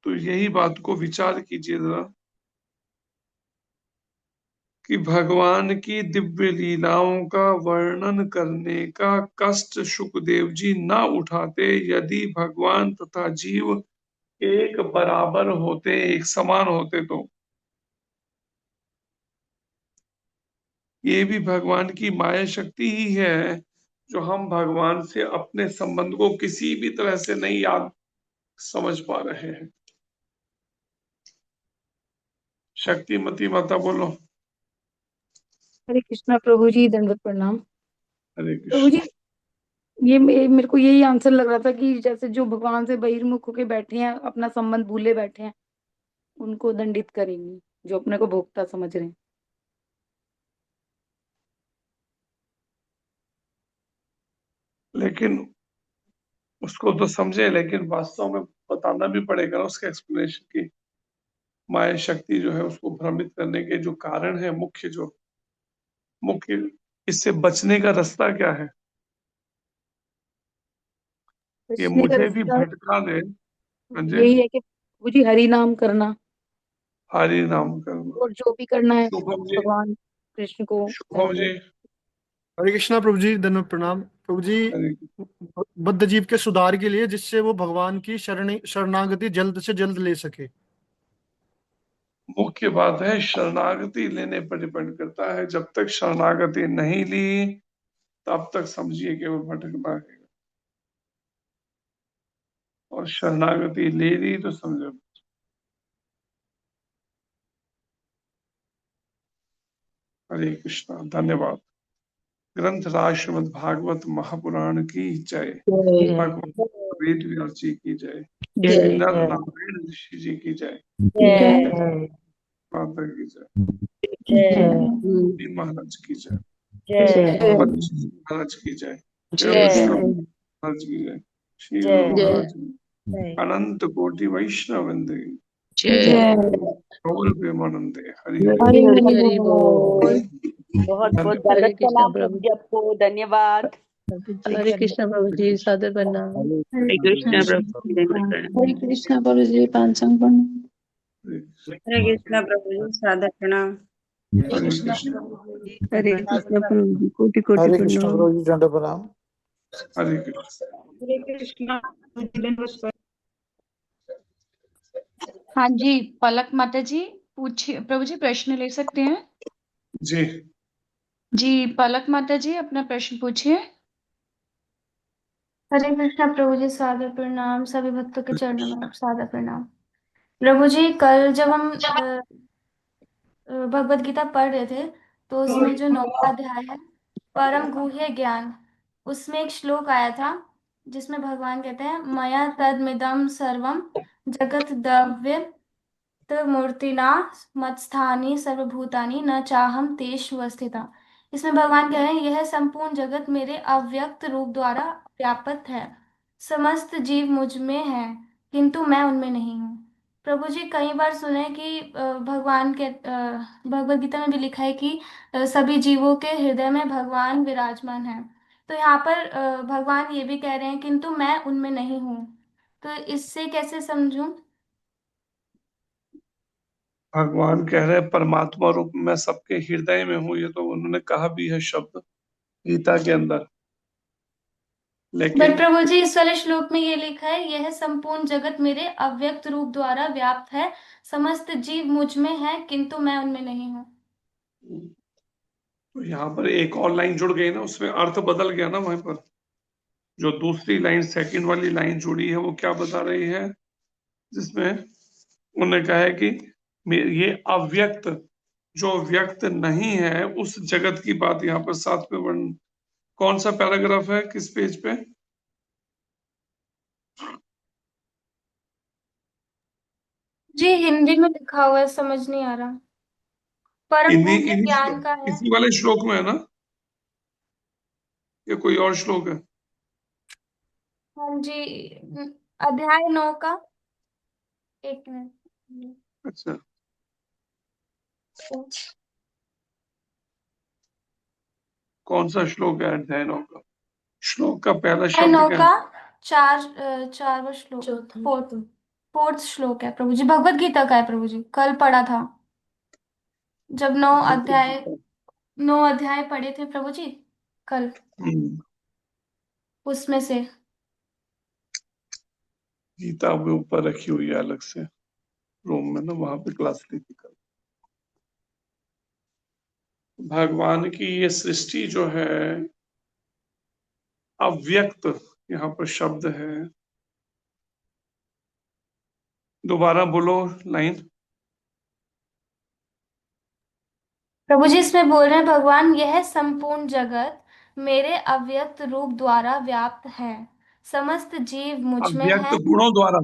तो यही बात को विचार कीजिए जरा कि भगवान की दिव्य लीलाओं का वर्णन करने का कष्ट सुखदेव जी न उठाते यदि भगवान तथा जीव एक बराबर होते, एक समान होते। तो ये भी भगवान की माया शक्ति ही है, जो हम भगवान से अपने संबंध को किसी भी तरह से नहीं याद समझ पा रहे हैं। शक्तिमती माता बोलो। हरे कृष्णा प्रभु जी, दंडवत प्रणाम। हरे प्रभु जी, कृष्ण। ये मेरे को यही आंसर लग रहा था कि जैसे जो भगवान से बहिर्मुख होके बैठे हैं, अपना संबंध भूले बैठे हैं, उनको दंडित करेंगी, जो अपने को भोक्ता समझ रहे हैं। लेकिन उसको तो समझे, लेकिन वास्तव में बताना भी पड़ेगा ना उसके एक्सप्लेनेशन की। माया शक्ति जो है उसको भ्रमित करने के जो कारण है, मुख्य इससे बचने का रास्ता क्या है? ये बचने का मुझे भी रास्ता भटका दे। हाँ जी। यही है कि प्रभु जी हरि नाम करना, हरि नाम करना। और जो भी करना है शुभम जी। भगवान कृष्ण को शुभम करके। जी। हरे कृष्णा प्रभु जी, धन्यवाद प्रणाम। प्रभु जी, हरि। बद्ध जीव के सुधार के लिए, जिससे वो भगवान की शरणागति जल्द से जल्द ले सके। मुख्य बात है शरणागति लेने पर डिपेंड करता है। जब तक शरणागति नहीं ली तब तक समझिए कि वो भटकना है, और शरणागति ले ली तो समझो। हरे कृष्णा, धन्यवाद। ग्रंथ राज श्रीमद् भागवत महापुराण की जय। भगवान वेद व्यास जी की जय। नर नारायण ऋषि जी की जय। माता की जय। जी महाराज की जय। बच्ची महाराज की जय। वैष्णव महाराज की जय। श्री गुरु महाराज की। अनंत कोटि वैष्णव वंदे। जय गौर प्रेमानंदे। हरि हरि हरि। हरि हरि बोल। बोल। बहुत बहुत धन्यवाद। दंडवत हरे कृष्णा प्रणाम प्रभु। प्रभु जी आपको। धन्यवाद। हरे कृष्णा प्रभु जी, सादर प्रणाम। हरे कृष्ण प्रभु जी, दंडवत प्रणाम। हरे कृष्णा प्रभु जी, पांचांग प्रणाम। हरे कृष्ण प्रभु जी, सादर प्रणाम। हरे कृष्ण। हरे कृष्णा प्रभु जी, कोटि कोटि हरे कृष्ण प्रणाम। प्रभु जी, दंड प्रणाम। हरे कृष्ण। हरे कृष्ण प्रभु जी, दंडवत प्रणाम। हाँ जी, पलक माता जी पूछिए प्रभु जी, प्रश्न ले सकते हैं। जी। जी पलक माता जी, अपना प्रश्न पूछिए। हरे कृष्णा प्रभु जी, सादर प्रणाम। सभी भक्तों के चरणों में सादर प्रणाम। प्रभु जी, कल जब हम भगवत गीता पढ़ रहे थे, तो उसमें जो 9वां अध्याय है, परम गुह्य ज्ञान, उसमें एक श्लोक आया था जिसमें भगवान कहते हैं, मया तदमिदं सर्वम जगत द्रव्य मूर्तिना मत्स्थानि सर्वभूतानि न चाहम तेषु स्थिता। इसमें भगवान कह रहे हैं, यह संपूर्ण जगत मेरे अव्यक्त रूप द्वारा व्याप्त है। समस्त जीव मुझ में है, किंतु मैं उनमें नहीं हूँ। प्रभु जी, कई बार सुने कि भगवान के भगवत गीता में भी लिखा है कि सभी जीवों के हृदय में भगवान विराजमान है। तो यहाँ पर भगवान ये भी कह रहे हैं, किंतु मैं उनमें नहीं हूँ। तो इससे कैसे समझूं? भगवान कह रहे हैं परमात्मा रूप में सबके हृदय में हूँ, ये तो उन्होंने कहा भी है शब्द गीता के अंदर। बट लेकिन प्रभु जी, इस वाले श्लोक में ये लिखा है, यह संपूर्ण जगत मेरे अव्यक्त रूप द्वारा व्याप्त है। समस्त जीव मुझ में है, किंतु मैं उनमें नहीं हूँ। तो यहाँ पर एक और लाइन जुड़ गई ना, उसमें अर्थ बदल गया ना। वहां पर जो दूसरी लाइन, सेकंड वाली लाइन जुड़ी है, वो क्या बता रही है, जिसमें उन्होंने कहा है कि ये अव्यक्त, जो व्यक्त नहीं है, उस जगत की बात यहाँ पर 7वें वर्ण। कौन सा पैराग्राफ है, किस पेज पे? जी, हिंदी में लिखा हुआ है, समझ नहीं आ रहा। परम इन्हीं गुह्य ज्ञान का है। इसी वाले श्लोक में है ना, ये कोई और श्लोक है? हाँ जी, अध्याय 9 का। एक मिनट। अच्छा, कौन सा श्लोक है अध्याय 9 का? श्लोक का पहला अध्याय शब्द 9 क्या है? का चारवा श्लोक, फोर्थ श्लोक है प्रभु जी। भगवत गीता का है प्रभु जी, कल पढ़ा था जब 9 अध्याय पढ़े थे प्रभु जी कल, हम्म, उसमें से। गीता के ऊपर रखी हुई है अलग से रूम में ना, वहां पे क्लास ली थी कल। भगवान की ये सृष्टि जो है अव्यक्त, यहाँ पर शब्द है। दोबारा बोलो लाइन। प्रभु जी, इसमें बोल रहे हैं भगवान, यह संपूर्ण जगत मेरे अव्यक्त रूप द्वारा व्याप्त है। समस्त जीव मुझ में अव्यक्त है। गुणों द्वारा,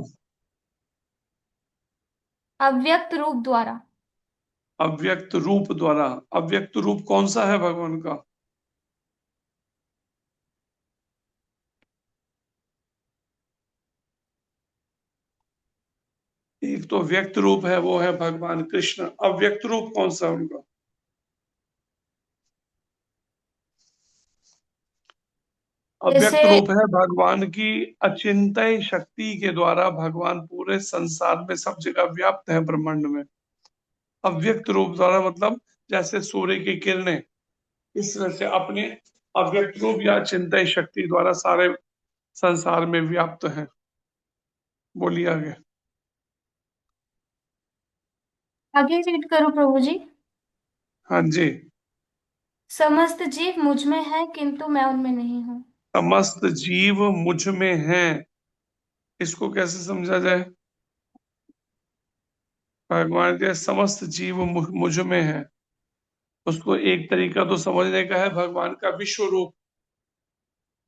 अव्यक्त रूप द्वारा। अव्यक्त रूप द्वारा। अव्यक्त रूप कौन सा है भगवान का? एक तो व्यक्त रूप है, वो है भगवान कृष्ण। अव्यक्त रूप कौन सा है उनका? जैसे अव्यक्त रूप है भगवान की अचिंत्य शक्ति के द्वारा भगवान पूरे संसार में सब जगह व्याप्त है, ब्रह्मांड में। अव्यक्त रूप द्वारा मतलब जैसे सूर्य की किरणें, इस तरह से अपने अव्यक्त रूप या चिंतन शक्ति द्वारा सारे संसार में व्याप्त है। बोलिए आगे। आगे रीड करो प्रभु जी। हाँ जी। समस्त जीव मुझ में है, किंतु मैं उनमें नहीं हूँ। समस्त जीव मुझ में है, इसको कैसे समझा जाए? भगवान के समस्त जीव मुझ में है, उसको एक तरीका तो समझने का है भगवान का विश्व रूप।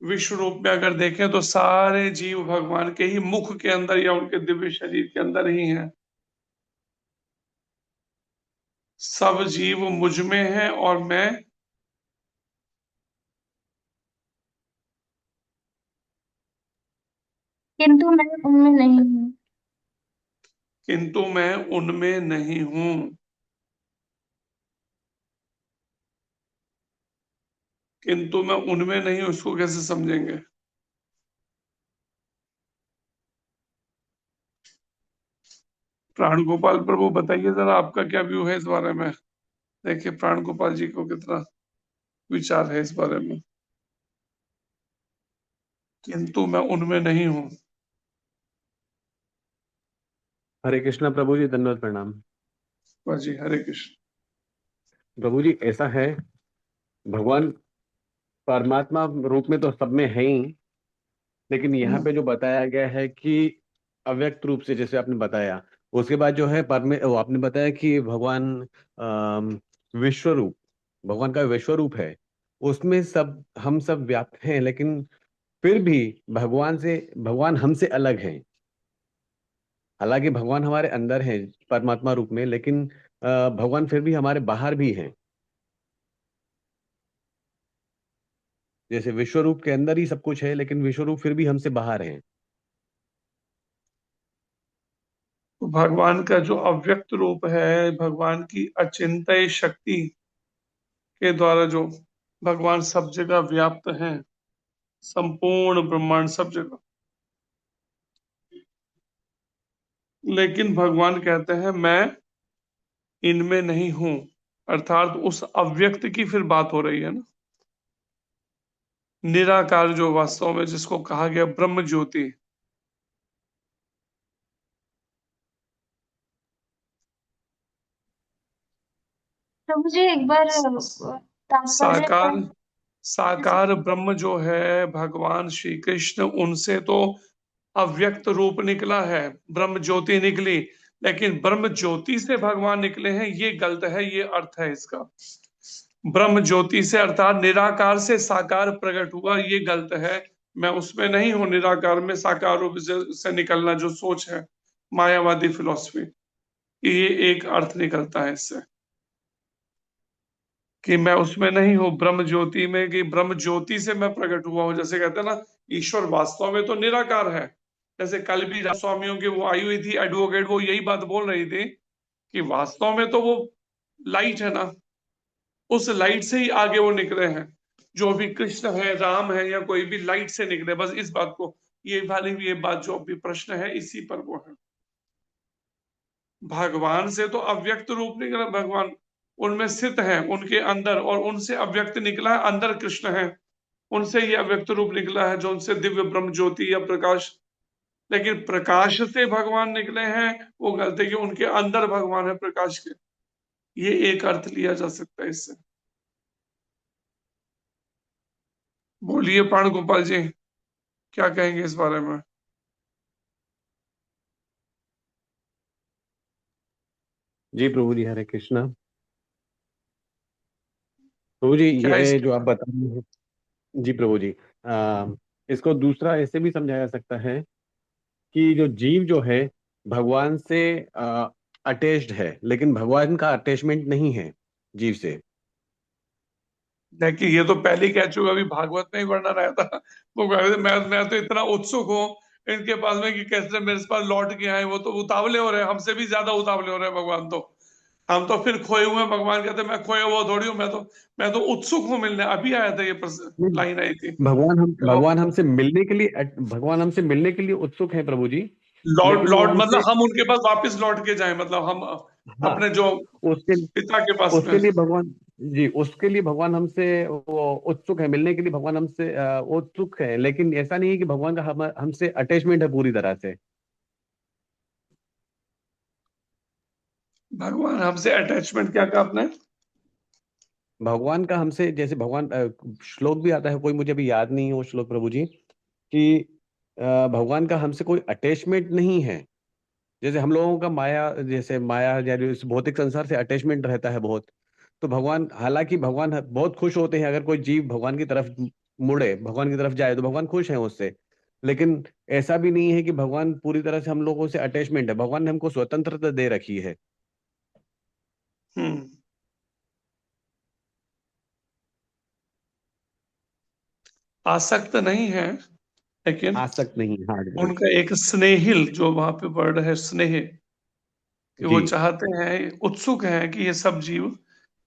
विश्व रूप में अगर देखें तो सारे जीव भगवान के ही मुख के अंदर या उनके दिव्य शरीर के अंदर ही हैं। सब जीव मुझ में है और मैं किंतु मैं उनमें नहीं हूँ। किंतु मैं उनमें नहीं हूं। किंतु मैं उनमें नहीं हूं, उसको कैसे समझेंगे? प्राण गोपाल प्रभु बताइए जरा, आपका क्या व्यू है इस बारे में? देखिए प्राण गोपाल जी को कितना विचार है इस बारे में। किंतु मैं उनमें नहीं हूं। हरे कृष्णा प्रभु जी, दंडवत प्रणाम। जी हरे कृष्ण। प्रभु जी, ऐसा है, भगवान परमात्मा रूप में तो सब में है ही, लेकिन यहाँ पे जो बताया गया है कि अव्यक्त रूप से, जैसे आपने बताया, उसके बाद जो है आपने बताया कि भगवान विश्व रूप, भगवान का विश्व रूप है, उसमें सब हम सब व्याप्त हैं, लेकिन फिर भी भगवान हमसे अलग हैं। हालांकि भगवान हमारे अंदर हैं परमात्मा रूप में, लेकिन भगवान फिर भी हमारे बाहर भी हैं। जैसे विश्व रूप के अंदर ही सब कुछ है, लेकिन विश्व रूप फिर भी हमसे बाहर है। भगवान का जो अव्यक्त रूप है, भगवान की अचिंत्य शक्ति के द्वारा जो भगवान सब जगह व्याप्त हैं, संपूर्ण ब्रह्मांड सब जगह, लेकिन भगवान कहते हैं मैं इनमें नहीं हूं। अर्थात उस अव्यक्त की फिर बात हो रही है ना, निराकार जो वास्तव में जिसको कहा गया ब्रह्म ज्योति। प्रभु जी एक बार तात्पर्य साकार साकार ब्रह्म जो है भगवान श्री कृष्ण, उनसे तो अव्यक्त रूप निकला है, ब्रह्म ज्योति निकली, लेकिन ब्रह्म ज्योति से भगवान निकले हैं ये गलत है, ये अर्थ है इसका। ब्रह्म ज्योति से अर्थात निराकार से साकार प्रकट हुआ, ये गलत है। मैं उसमें नहीं हूं, निराकार में साकार रूप से निकलना जो सोच है मायावादी फिलॉसफी, ये एक अर्थ निकलता है इससे कि मैं उसमें नहीं हूं, ब्रह्म ज्योति में, कि ब्रह्म ज्योति से मैं प्रकट हुआ हूं। जैसे कहते हैं ना, ईश्वर वास्तव में तो निराकार है। जैसे कल भी स्वामियों की वो आई हुई थी एडवोकेट, वो यही बात बोल रही थी कि वास्तव में तो वो लाइट है ना, उस लाइट से ही आगे वो निकले हैं। जो भी कृष्ण है, राम है, या कोई भी लाइट से निकले, बस इस बात को, ये बात जो भी प्रश्न है इसी पर वो है। भगवान से तो अव्यक्त रूप निकला, भगवान उनमें स्थित है उनके अंदर, और उनसे अव्यक्त निकला है, अंदर कृष्ण है, उनसे ये अव्यक्त रूप निकला है जो उनसे दिव्य ब्रह्म ज्योति या प्रकाश। लेकिन प्रकाश से भगवान निकले हैं वो गलत है कि उनके अंदर भगवान है प्रकाश के। ये एक अर्थ लिया जा सकता है इससे। बोलिए प्राण गोपाल जी, क्या कहेंगे इस बारे में? जी प्रभु जी, हरे कृष्णा। प्रभु जी, क्या ये जो आप बता रहे हैं, जी प्रभु जी, इसको दूसरा ऐसे भी समझाया जा सकता है कि जो जीव जो है भगवान से अटैच्ड है, लेकिन भगवान का अटैचमेंट नहीं है जीव से। देखिए ये तो पहले ही कह चुका, अभी भागवत में ही वर्णन आया था। वो कह रहे थे, मैं तो इतना उत्सुक हूँ इनके पास में कि कैसे मेरे पास लौट के आए। वो तो उतावले हो रहे हैं, हमसे भी ज्यादा उतावले हो रहे हैं भगवान तो। हम तो फिर खोए हुए हैं, भगवान कहते हैं मैं खोया हुआ थोड़ी हूँ, मैं तो उत्सुक हूँ मिलने। अभी आया था ये लाइन आई थी। भगवान हमसे मिलने के लिए उत्सुक है प्रभु जी, लौट लेकिन वो लौट हमसे, मतलब हम उनके पास वापस लौट के जाएं, मतलब हम हाँ, अपने जो उसके पिता के पास में। उसके लिए भगवान, जी उसके लिए भगवान हमसे वो उत्सुक है, मिलने के लिए भगवान हमसे उत्सुक है, लेकिन ऐसा नहीं है कि भगवान का हमसे अटैचमेंट है पूरी तरह से। भगवान हमसे अटैचमेंट, क्या कहा आपने? भगवान का हमसे, जैसे भगवान श्लोक भी आता है, कोई मुझे अभी याद नहीं है वो श्लोक प्रभु जी, कि भगवान का हमसे कोई अटैचमेंट नहीं है। जैसे हम लोगों का माया या जो इस भौतिक संसार से अटैचमेंट रहता है बहुत। तो भगवान, हालांकि भगवान बहुत खुश होते हैं अगर कोई जीव भगवान की तरफ मुड़े, भगवान की तरफ जाए, तो भगवान खुश हैं उससे। लेकिन ऐसा भी नहीं है कि भगवान पूरी तरह से हम लोगों से अटैचमेंट है। भगवान ने हमको स्वतंत्रता दे रखी है। हम्म आसक्त नहीं है, लेकिन आसक्त नहीं, हाँ जी। उनका एक स्नेहिल, जो वहां पे वर्ड है स्नेह, कि वो जी चाहते हैं, उत्सुक हैं कि ये सब जीव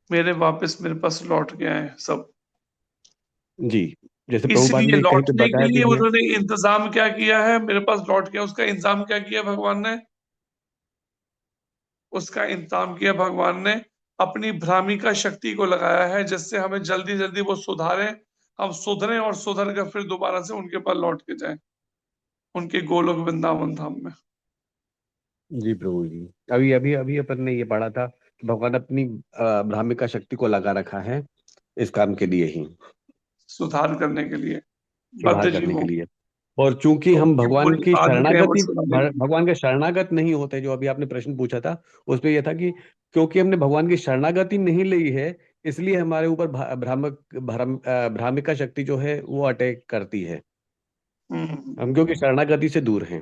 मेरे पास लौट के आए सब। जी, जैसे प्रभुपाद इसलिए ने कहीं पे लौटने के बताया लिए भी है। उन्होंने इंतजाम क्या किया है, मेरे पास लौट के उसका इंतजाम क्या किया भगवान ने? उसका इंतजाम किया भगवान ने, अपनी भ्रामिका शक्ति को लगाया है, जिससे हमें जल्दी जल्दी वो सुधारे, हम सुधरे और सुधर कर फिर दोबारा से उनके पास लौट के जाएं, उनके गोलोक वृंदावन धाम में। जी प्रभु जी, अभी अभी अभी अपन ने ये पढ़ा था कि भगवान अपनी भ्रामिका शक्ति को लगा रखा है इस काम के लिए ही, सुधार करने के लिए सुधार बद्ध करने के जीवों लिए। और चूंकि तो हम उनकी भगवान बुरी की आदतें वो शरणागति छुड़ाने के लिए। भगवान के शरणागत नहीं होते, जो अभी आपने प्रश्न पूछा था उसमें यह था कि क्योंकि हमने भगवान की शरणागति नहीं ली है, इसलिए हमारे ऊपर भ्रामिका शक्ति जो है वो अटैक करती है, हम क्योंकि शरणागति से दूर हैं।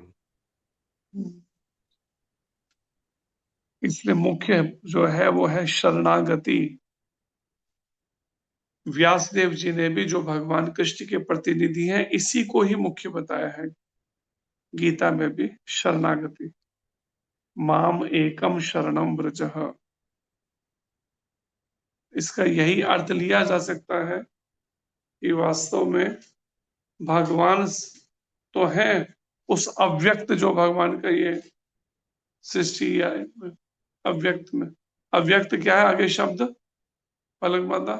इसलिए मुख्य जो है वो है शरणागति। व्यासदेव जी ने भी, जो भगवान कृष्ण के प्रतिनिधि हैं, इसी को ही मुख्य बताया है गीता में भी, शरणागति। माम एकम शरणम व्रजः, इसका यही अर्थ लिया जा सकता है कि वास्तव में भगवान तो है उस अव्यक्त, जो भगवान का ये सृष्टि या अव्यक्त में, अव्यक्त क्या है आगे शब्द पलक माता?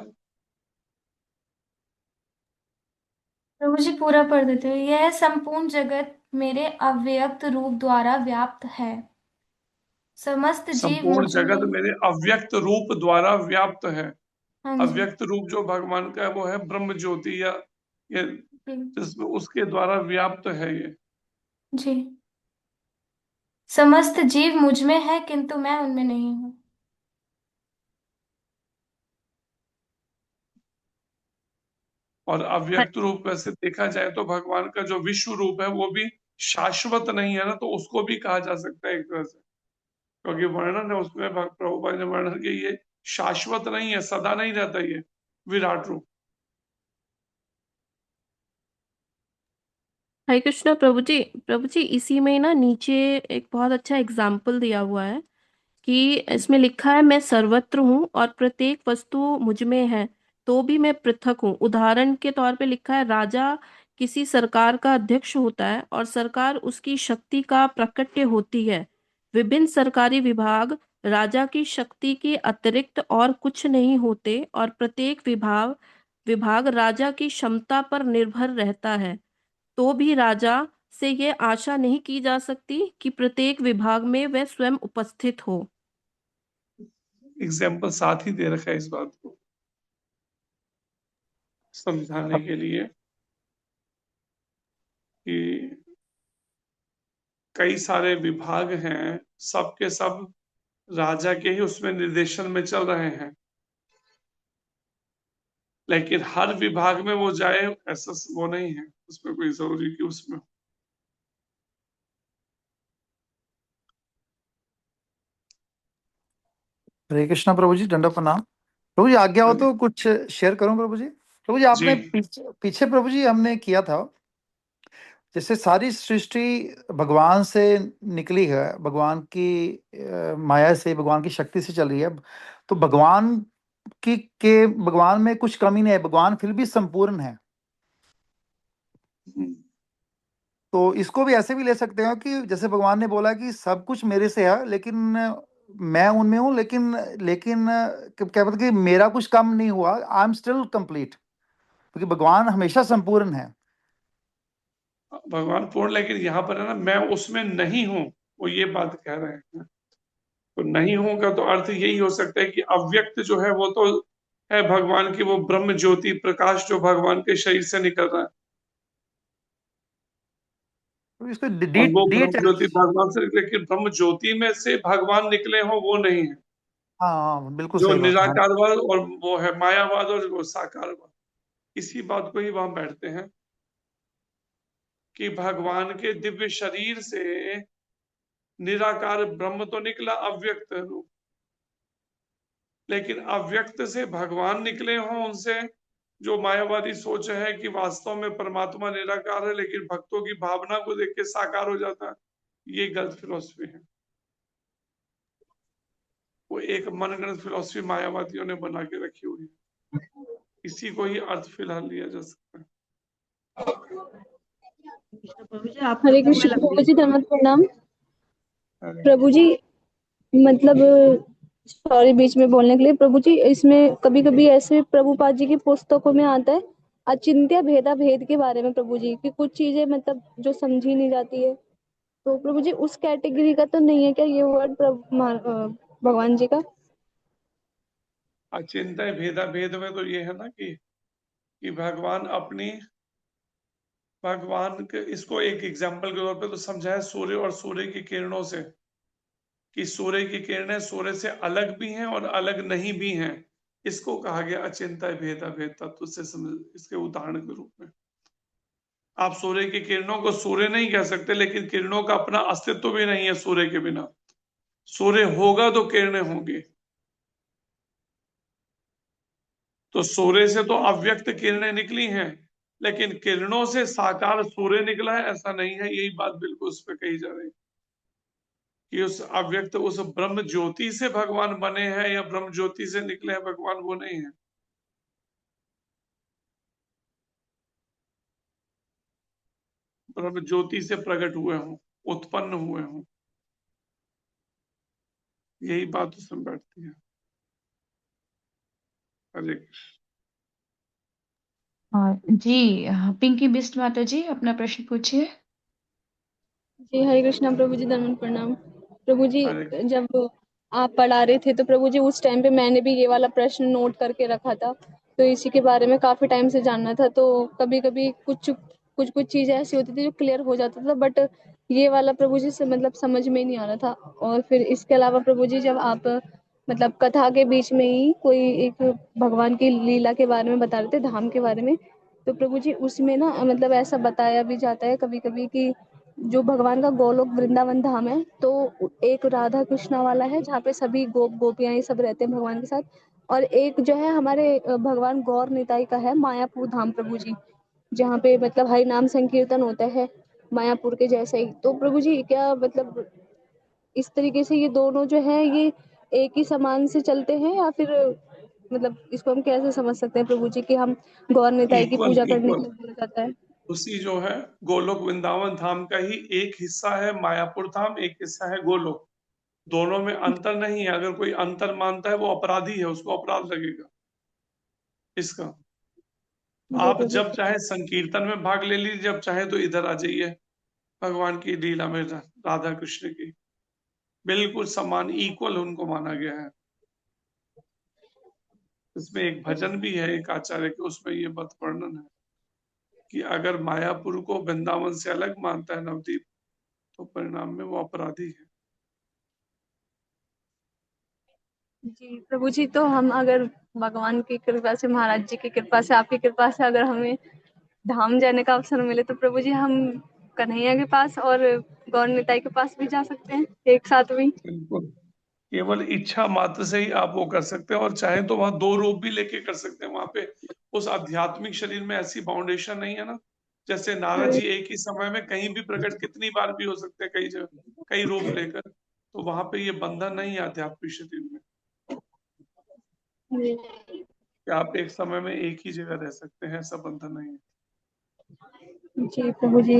प्रभु जी पूरा पढ़ देते हैं। यह संपूर्ण जगत मेरे अव्यक्त रूप द्वारा व्याप्त है। समस्त जीव संपूर्ण मुझ जगत में। मेरे अव्यक्त रूप द्वारा व्याप्त है। हाँ जी। अव्यक्त रूप जो भगवान का है वो है ब्रह्म ज्योति, या ये जी। जिसमें उसके द्वारा व्याप्त है ये। जी। समस्त जीव मुझ में है किंतु मैं उनमें नहीं हूँ। और अव्यक्त रूप वैसे देखा जाए तो भगवान का जो विश्व रूप है वो भी शाश्वत नहीं है ना, तो उसको भी कहा जा सकता है एक तरह से, क्योंकि वर्णन है उसमें, प्रभुपाद ने वर्णन किया ये शाश्वत नहीं है, सदा नहीं रहता ये विराट रूप। हरे कृष्णा प्रभु जी इसी में ना नीचे एक बहुत अच्छा एग्जाम्पल दिया हुआ है कि इसमें लिखा है, मैं सर्वत्र हूँ और प्रत्येक वस्तु मुझ में है, तो भी मैं पृथक हूँ। उदाहरण के तौर पे लिखा है, राजा किसी सरकार का अध्यक्ष होता है और सरकार उसकी शक्ति का प्रकट्य होती है। विभिन्न सरकारी विभाग राजा की शक्ति के अतिरिक्त और कुछ नहीं होते और प्रत्येक विभाग विभाग राजा की क्षमता पर निर्भर रहता है। तो भी राजा से ये आशा नहीं की जा सकती कि प्रत्येक विभाग में वह स्वयं उपस्थित हो। एग्जाम्पल साथ ही दे रखा है इस बात को समझाने के लिए कि कई सारे विभाग हैं, सब के सब राजा के ही उसमें निर्देशन में चल रहे हैं, लेकिन हर विभाग में वो जाए ऐसा वो नहीं है, उसमें कोई जरूरी कि उसमें। हरे कृष्णा प्रभु जी, दंडवत प्रणाम। प्रभु जी आज्ञा हो तो कुछ शेयर करूं प्रभु जी। प्रभु जी आपने जी पीछे प्रभु जी हमने किया था, जैसे सारी सृष्टि भगवान से निकली है, भगवान की माया से, भगवान की शक्ति से चल रही है, तो भगवान भगवान में कुछ कमी नहीं है, भगवान फिर भी संपूर्ण है। तो इसको भी ऐसे भी ले सकते हो कि जैसे भगवान ने बोला कि सब कुछ मेरे से है, लेकिन मैं उनमें हूँ, लेकिन लेकिन क्या बोलते कि मेरा कुछ कम नहीं हुआ, आई एम स्टिल कंप्लीट, क्योंकि भगवान हमेशा संपूर्ण है। भगवान पूर्ण, लेकिन यहाँ पर है ना, मैं उसमें नहीं हूँ, वो ये बात कह रहे हैं। तो नहीं हूँ का तो अर्थ यही हो सकता है कि अव्यक्त जो है वो तो है भगवान की, वो ब्रह्म ज्योति प्रकाश जो भगवान के शरीर से निकल रहा है, तो इसको और वो ब्रह्म ज्योति भगवान से, लेकिन ब्रह्म ज्योति में से भगवान निकले हो वो नहीं है। हाँ हाँ, बिल्कुल जो सही बात है। निराकारवाद और वो है मायावाद और वो साकारवाद, इसी बात को ही वहां बैठते हैं कि भगवान के दिव्य शरीर से निराकार ब्रह्म तो निकला अव्यक्त रूप, लेकिन अव्यक्त से भगवान निकले हों, उनसे जो मायावादी सोच है कि वास्तव में परमात्मा निराकार है लेकिन भक्तों की भावना को देख के साकार हो जाता है, ये गलत फिलोसफी है। वो एक मनगढ़ंत फिलॉसफी मायावादियों ने बना के रखी हुई है। इसी को ही अर्थ फिलहाल लिया जा सकता है। प्रभु जी आप हरे कृष्ण प्रभु जी, धन्यवाद प्रणाम। अरे प्रभु जी मतलब सॉरी बीच में बोलने के लिए। प्रभु जी इसमें कभी कभी ऐसे प्रभुपाद जी की पुस्तकों में आता है अचिंत्य भेदा भेद के बारे में प्रभु जी, कि कुछ चीजें मतलब जो समझी नहीं जाती है, तो प्रभु जी उस कैटेगरी का तो नहीं है क्या ये वर्ड भगवान जी का? अचिंत्य भेदा भेद में तो ये है ना कि भगवान के इसको एक एग्जाम्पल के तौर पे तो समझाया सूर्य और सूर्य की किरणों से, कि सूर्य की किरणें सूर्य से अलग भी हैं और अलग नहीं भी हैं। इसको कहा गया अचिंत्य भेदा भेद तत्व से समझ, इसके उदाहरण के रूप में। आप सूर्य की किरणों को सूर्य नहीं कह सकते, लेकिन किरणों का अपना अस्तित्व भी नहीं है सूर्य के बिना। सूर्य होगा तो किरणें होंगी। तो सूर्य से तो अव्यक्त किरणें निकली हैं, लेकिन किरणों से साकार सूर्य निकला है ऐसा नहीं है। यही बात बिल्कुल उस पर कही जा रही है कि उस अव्यक्त उस ब्रह्म ज्योति से भगवान बने हैं या ब्रह्म ज्योति से निकले हैं भगवान, वो नहीं है। ब्रह्म ज्योति से प्रकट हुए हों, उत्पन्न हुए हों, यही बात उसमें बैठती है। हरे कृष्ण। जी पिंकी बिस्ट माता जी अपना प्रश्न पूछिए। जी हरे कृष्णा प्रभु जी, धन्यवाद प्रणाम। प्रभु जी हरे कृष्ण। जब आप पढ़ा रहे थे तो प्रभु जी उस टाइम पे मैंने भी ये वाला प्रश्न नोट करके रखा था, तो इसी के बारे में काफी टाइम से जानना था। तो कभी कभी कुछ चीजें ऐसी होती थी जो क्लियर हो जाता था, बट ये वाला प्रभु जी से मतलब समझ में नहीं आ रहा था। और फिर इसके अलावा प्रभु जी जब आप मतलब कथा के बीच में ही कोई एक भगवान की लीला के बारे में बता रहे थे, धाम के बारे में, तो प्रभु जी उसमें ना मतलब ऐसा बताया भी जाता है कभी कभी कि जो भगवान का गोलोक वृंदावन धाम है, तो एक राधा कृष्णा वाला है जहाँ पे सभी गोपियां ये सब रहते हैं भगवान के साथ, और एक जो है हमारे भगवान गौर निताई का है मायापुर धाम प्रभु जी, जहाँ पे मतलब हरि नाम संकीर्तन होता है मायापुर के जैसे ही। तो प्रभु जी क्या मतलब इस तरीके से ये दोनों जो है ये एक ही समान से चलते हैं, या फिर मतलब इसको हम कैसे समझ सकते हैं प्रभु जी कि हम गौर निताई की इक्वल पूजा करने के इक्वल लिए बोला जाता है? उसी जो है गोलोक वृंदावन धाम का ही एक हिस्सा है मायापुर धाम, एक हिस्सा है गोलोक। दोनों में अंतर नहीं है। अगर कोई अंतर मानता है वो अपराधी है, उसको अपराध लगेगा इसका। जी आप प्रभु जब जी। चाहे संकीर्तन में भाग ले लीजिए, जब चाहे तो इधर आ जाइए भगवान की लीला में, राधा कृष्ण की बिल्कुल समान इक्वल उनको माना गया है। इसमें एक भजन भी है एक आचार्य के, उसमें ये बात वर्णन है कि अगर मायापुर को वृंदावन से अलग मानता है नवदीप, तो परिणाम में वो अपराधी है। जी प्रभु जी, तो हम अगर भगवान की कृपा से, महाराज जी की कृपा से, आपकी कृपा से अगर हमें धाम जाने का अवसर मिले, तो प्रभु जी हम कन्हैया के पास और गौर निताई के पास भी जा सकते हैं एक साथ भी? बिल्कुल, केवल इच्छा मात्र से ही आप वो कर सकते हैं, और चाहे तो वहां दो रूप भी लेके कर सकते हैं। वहां पे उस आध्यात्मिक शरीर में ऐसी बाउंडेशन नहीं है ना, जैसे नारद जी एक ही समय में कहीं भी प्रकट कितनी बार भी हो सकते हैं, कई जगह कई रूप लेकर। तो वहां पे ये बंधन नहीं है आध्यात्मिक शरीर में कि आप एक समय में एक ही जगह रह सकते हैं, ऐसा बंधन नहीं है। जी प्रभु जी,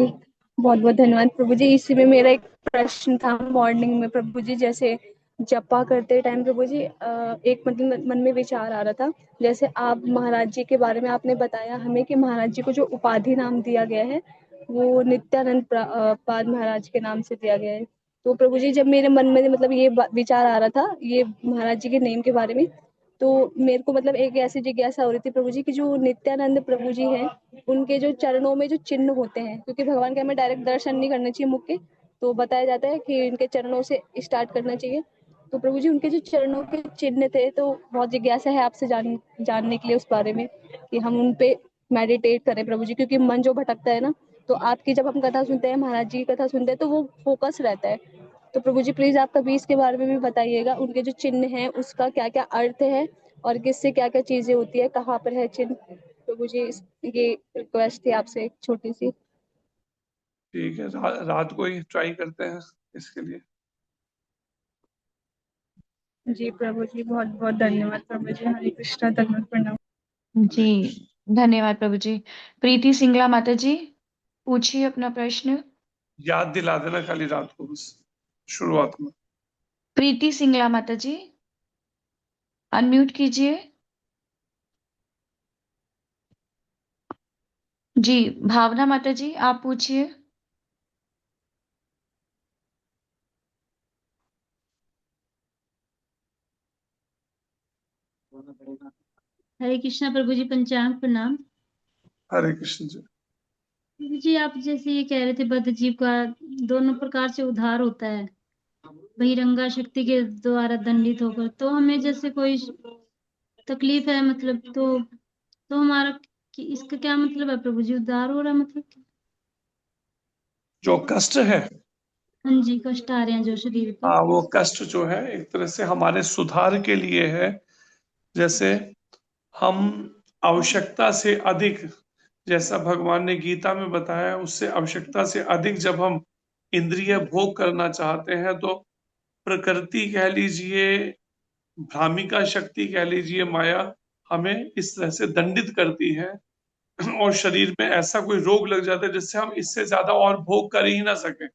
बहुत बहुत धन्यवाद प्रभु जी। इसी में मेरा एक प्रश्न था मॉर्निंग में प्रभु जी, जैसे जपा करते टाइम प्रभु जी एक मतलब मन में विचार आ रहा था, जैसे आप महाराज जी के बारे में आपने बताया हमें कि महाराज जी को जो उपाधि नाम दिया गया है वो नित्यानंद पाद महाराज के नाम से दिया गया है। तो प्रभु जी जब मेरे मन में मतलब ये विचार आ रहा था ये महाराज जी के नेम के बारे में, तो मेरे को मतलब एक ऐसी जिज्ञासा हो रही थी प्रभु जी कि जो नित्यानंद प्रभु जी हैं उनके जो चरणों में जो चिन्ह होते हैं, क्योंकि भगवान के हमें डायरेक्ट दर्शन नहीं करना चाहिए मुख के, तो बताया जाता है कि इनके चरणों से स्टार्ट करना चाहिए। तो प्रभु जी उनके जो चरणों के चिन्ह थे, तो बहुत जिज्ञासा है आपसे जानने के लिए उस बारे में कि हम उन पे मेडिटेट करें प्रभु जी, क्योंकि मन जो भटकता है ना, तो आपकी जब हम कथा सुनते हैं, महाराज जी की कथा सुनते हैं, तो वो फोकस रहता है। तो प्रभु जी प्लीज आप कभी इसके बारे में भी बताइएगा, उनके जो चिन्ह हैं उसका क्या क्या अर्थ है और किससे क्या क्या चीजें होती है, कहाँ पर है चिन्ह। प्रभु जी ये रिक्वेस्ट थी आपसे एक छोटी सी। ठीक है, रात को ही ट्राई करते हैं इसके लिए। जी प्रभु जी, बहुत बहुत धन्यवाद प्रभु जी। हरे कृष्णा, दंडवत प्रणाम। जी धन्यवाद प्रभु जी। प्रीति सिंगला माता जी, पूछिए अपना प्रश्न। याद दिला देना खाली रात को बस शुरुआत में। प्रीति सिंगला माता जी, अनम्यूट कीजिए। जी भावना माता जी, आप पूछिए। हरे कृष्णा प्रभु जी, पंचांग प्रणाम। हरे कृष्ण जी। प्रभु जी, आप जैसे ये कह रहे थे बद्ध जीव का दोनों प्रकार से उद्धार होता है, बहिरंगा शक्ति के द्वारा दंडित होकर। तो हमें जैसे कोई तकलीफ है मतलब, तो हमारा इसका क्या मतलब है प्रभु जी? उद्धार हो रहा है मतलब? जो कष्ट है, हाँ जी, कष्ट आ रहे हैं जो शरीर पे। हाँ, वो कष्ट जो है एक तरह से हमारे सुधार के लिए है। जैसे हम आवश्यकता से अधिक, जैसा भगवान ने गीता में बताया, उससे आवश्यकता से अधिक जब हम इंद्रिय भोग करना चाहते हैं तो प्रकृति कह लीजिए, भ्रामिका शक्ति कह लीजिए, माया हमें इस तरह से दंडित करती है और शरीर में ऐसा कोई रोग लग जाता है जिससे हम इससे ज्यादा और भोग कर ही ना सके।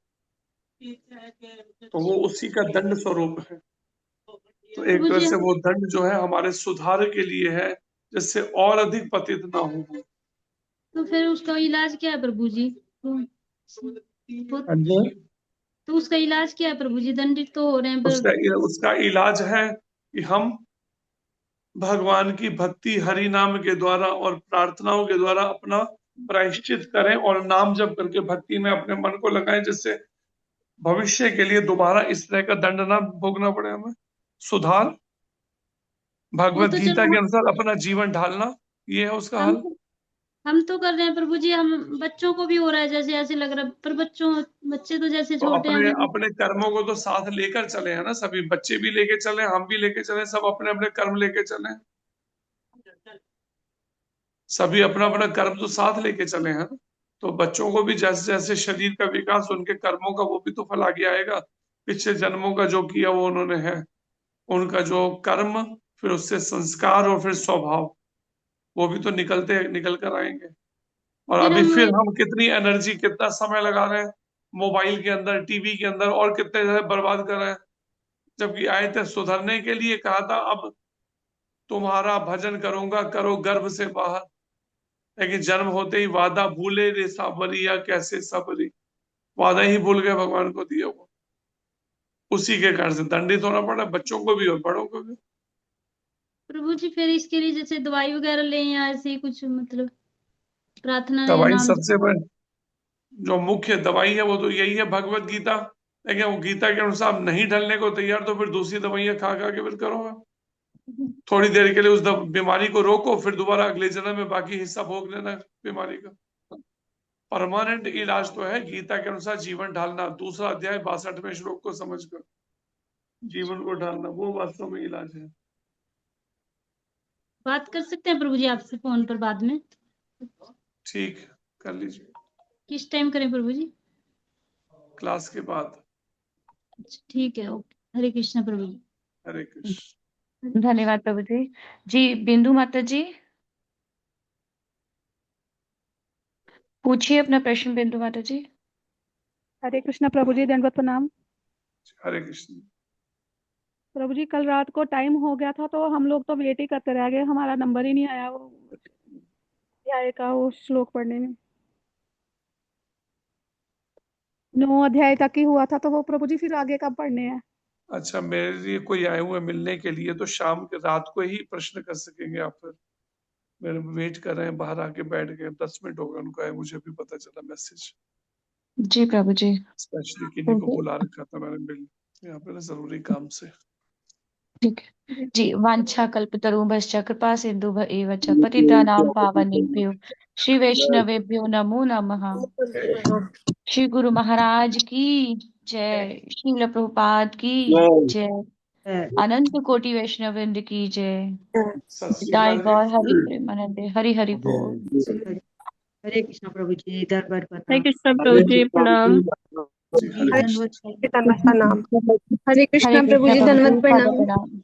तो वो उसी का दंड स्वरूप है। तो एक प्रभु तरह जी से वो दंड जो है हमारे सुधार के लिए है, जिससे और अधिक पतित ना हो। तो फिर उसका इलाज क्या है प्रभु जी? हाँ जी। तो उसका इलाज क्या है प्रभु जी? दंडित तो हो रहे हैं उसका इलाज है कि हम भगवान की भक्ति हरि नाम के द्वारा और प्रार्थनाओं के द्वारा अपना प्रायश्चित करें और नाम जप करके भक्ति में अपने मन को लगाएं, जिससे भविष्य के लिए दोबारा इस तरह का दंड ना भोगना पड़े हमें। सुधार, भगवत गीता के अनुसार अपना जीवन ढालना, ये है उसका हल। हम तो कर रहे हैं प्रभु जी, हम बच्चों को भी हो रहा है जैसे ऐसे लग रहा है, पर बच्चे तो जैसे तो छोटे हैं अपने अभी। अपने कर्मों को तो साथ लेकर चले हैं ना, सभी बच्चे भी लेके चले, हम भी लेके चले, सब अपने अपने कर्म लेके चले, सभी अपना अपना कर्म तो साथ लेके चले हैं। तो बच्चों को भी जैसे जैसे शरीर का विकास, उनके कर्मों का वो भी तो फल आगे आएगा। पिछले जन्मों का जो किया वो उन्होंने है, उनका जो कर्म, फिर उससे संस्कार और फिर स्वभाव, वो भी तो निकल कर आएंगे। और फिर अभी हम फिर हम कितनी एनर्जी, कितना समय लगा रहे हैं मोबाइल के अंदर, टीवी के अंदर, और कितने ज्यादा बर्बाद कर रहे हैं, जबकि आए थे सुधरने के लिए, कहा था अब तुम्हारा भजन करूंगा, करो गर्भ से बाहर। लेकिन जन्म होते ही वादा भूले रे सावरिया, कैसे सबरी, वादा ही भूल गए भगवान को दिया वो। उसी के कारण से दंडित होना पड़ा, बच्चों को भी और बड़ों को भी। प्रभु जी फिर इसके लिए जैसे दवाई वगैरह लें या ऐसे ही कुछ मतलब प्रार्थना या दवाई नाम सबसे बड़ी, जो मुख्य दवाई है वो तो यही है, भगवत गीता। लेकिन वो गीता के अनुसार नहीं ढलने को तैयार, तो फिर दूसरी दवाइयां खा खा के फिर करोगे। थोड़ी देर के लिए उस बीमारी को रोको, फिर दोबारा अगले जन्म में बाकी हिस्सा भोग लेना बीमारी का। परमानेंट इलाज तो है गीता के अनुसार जीवन ढालना, दूसरा अध्याय 62वें श्लोक को समझकर जीवन को ढालना, वो वास्तव में इलाज है। बात कर सकते हैं प्रभु जी आपसे फोन पर बाद में? ठीक, कर लीजिए। किस टाइम करें प्रभु जी? क्लास के बाद। ठीक है, ओके। हरे कृष्णा प्रभु जी। हरे कृष्ण। धन्यवाद प्रभु जी। जी बिंदु माता जी, पूछिए अपना प्रश्न बिंदु माता जी। हरे कृष्णा प्रभु जी, दंडवत प्रणाम। हरे कृष्ण। प्रभु जी, कल रात को टाइम हो गया था तो हम लोग तो वेट ही करते रह गए, हमारा नंबर ही नहीं आया वो अध्याय का, वो श्लोक पढ़ने में 9 अध्याय तक ही हुआ था, तो वो प्रभु जी फिर आगे कब पढ़ने हैं? अच्छा, मेरे लिए कोई आए हुए मिलने के लिए तो शाम के रात को ही प्रश्न कर सकेंगे आप। फिर मेरे वेट कर रहे हैं, बाहर आके बैठ गए, 10 मिनट हो गए उनको आए, मुझे भी पता चला मैसेज। जी प्रभु जी। स्पेशली किन्हीं को बुला रखा था मैंने बिल यहाँ पे ना, जरूरी काम से। ठीक है जी। वांछा कल्पतरुभ्यश्च कृपा सिंधुभ्य एव च पतितानां पावनेभ्यो श्री वैष्णवेभ्यो नमो नमः। श्री गुरु महाराज की जय, श्रील प्रभुपाद की जय, अनंत कोटि वैष्णव वृंद की जय। जय गौर हरि प्रेमानंदे, हरि हरि बोल। हरे कृष्ण प्रभु जी, दरबार हरे कृष्ण प्रभु जी, प्रणाम। जी, हरे दंडवत पिता का नाम। हरे कृष्णा हरे प्रभु कृष्णा जी, प्रभु जी, धन्यवाद पादा प्रणाम। प्रणाम।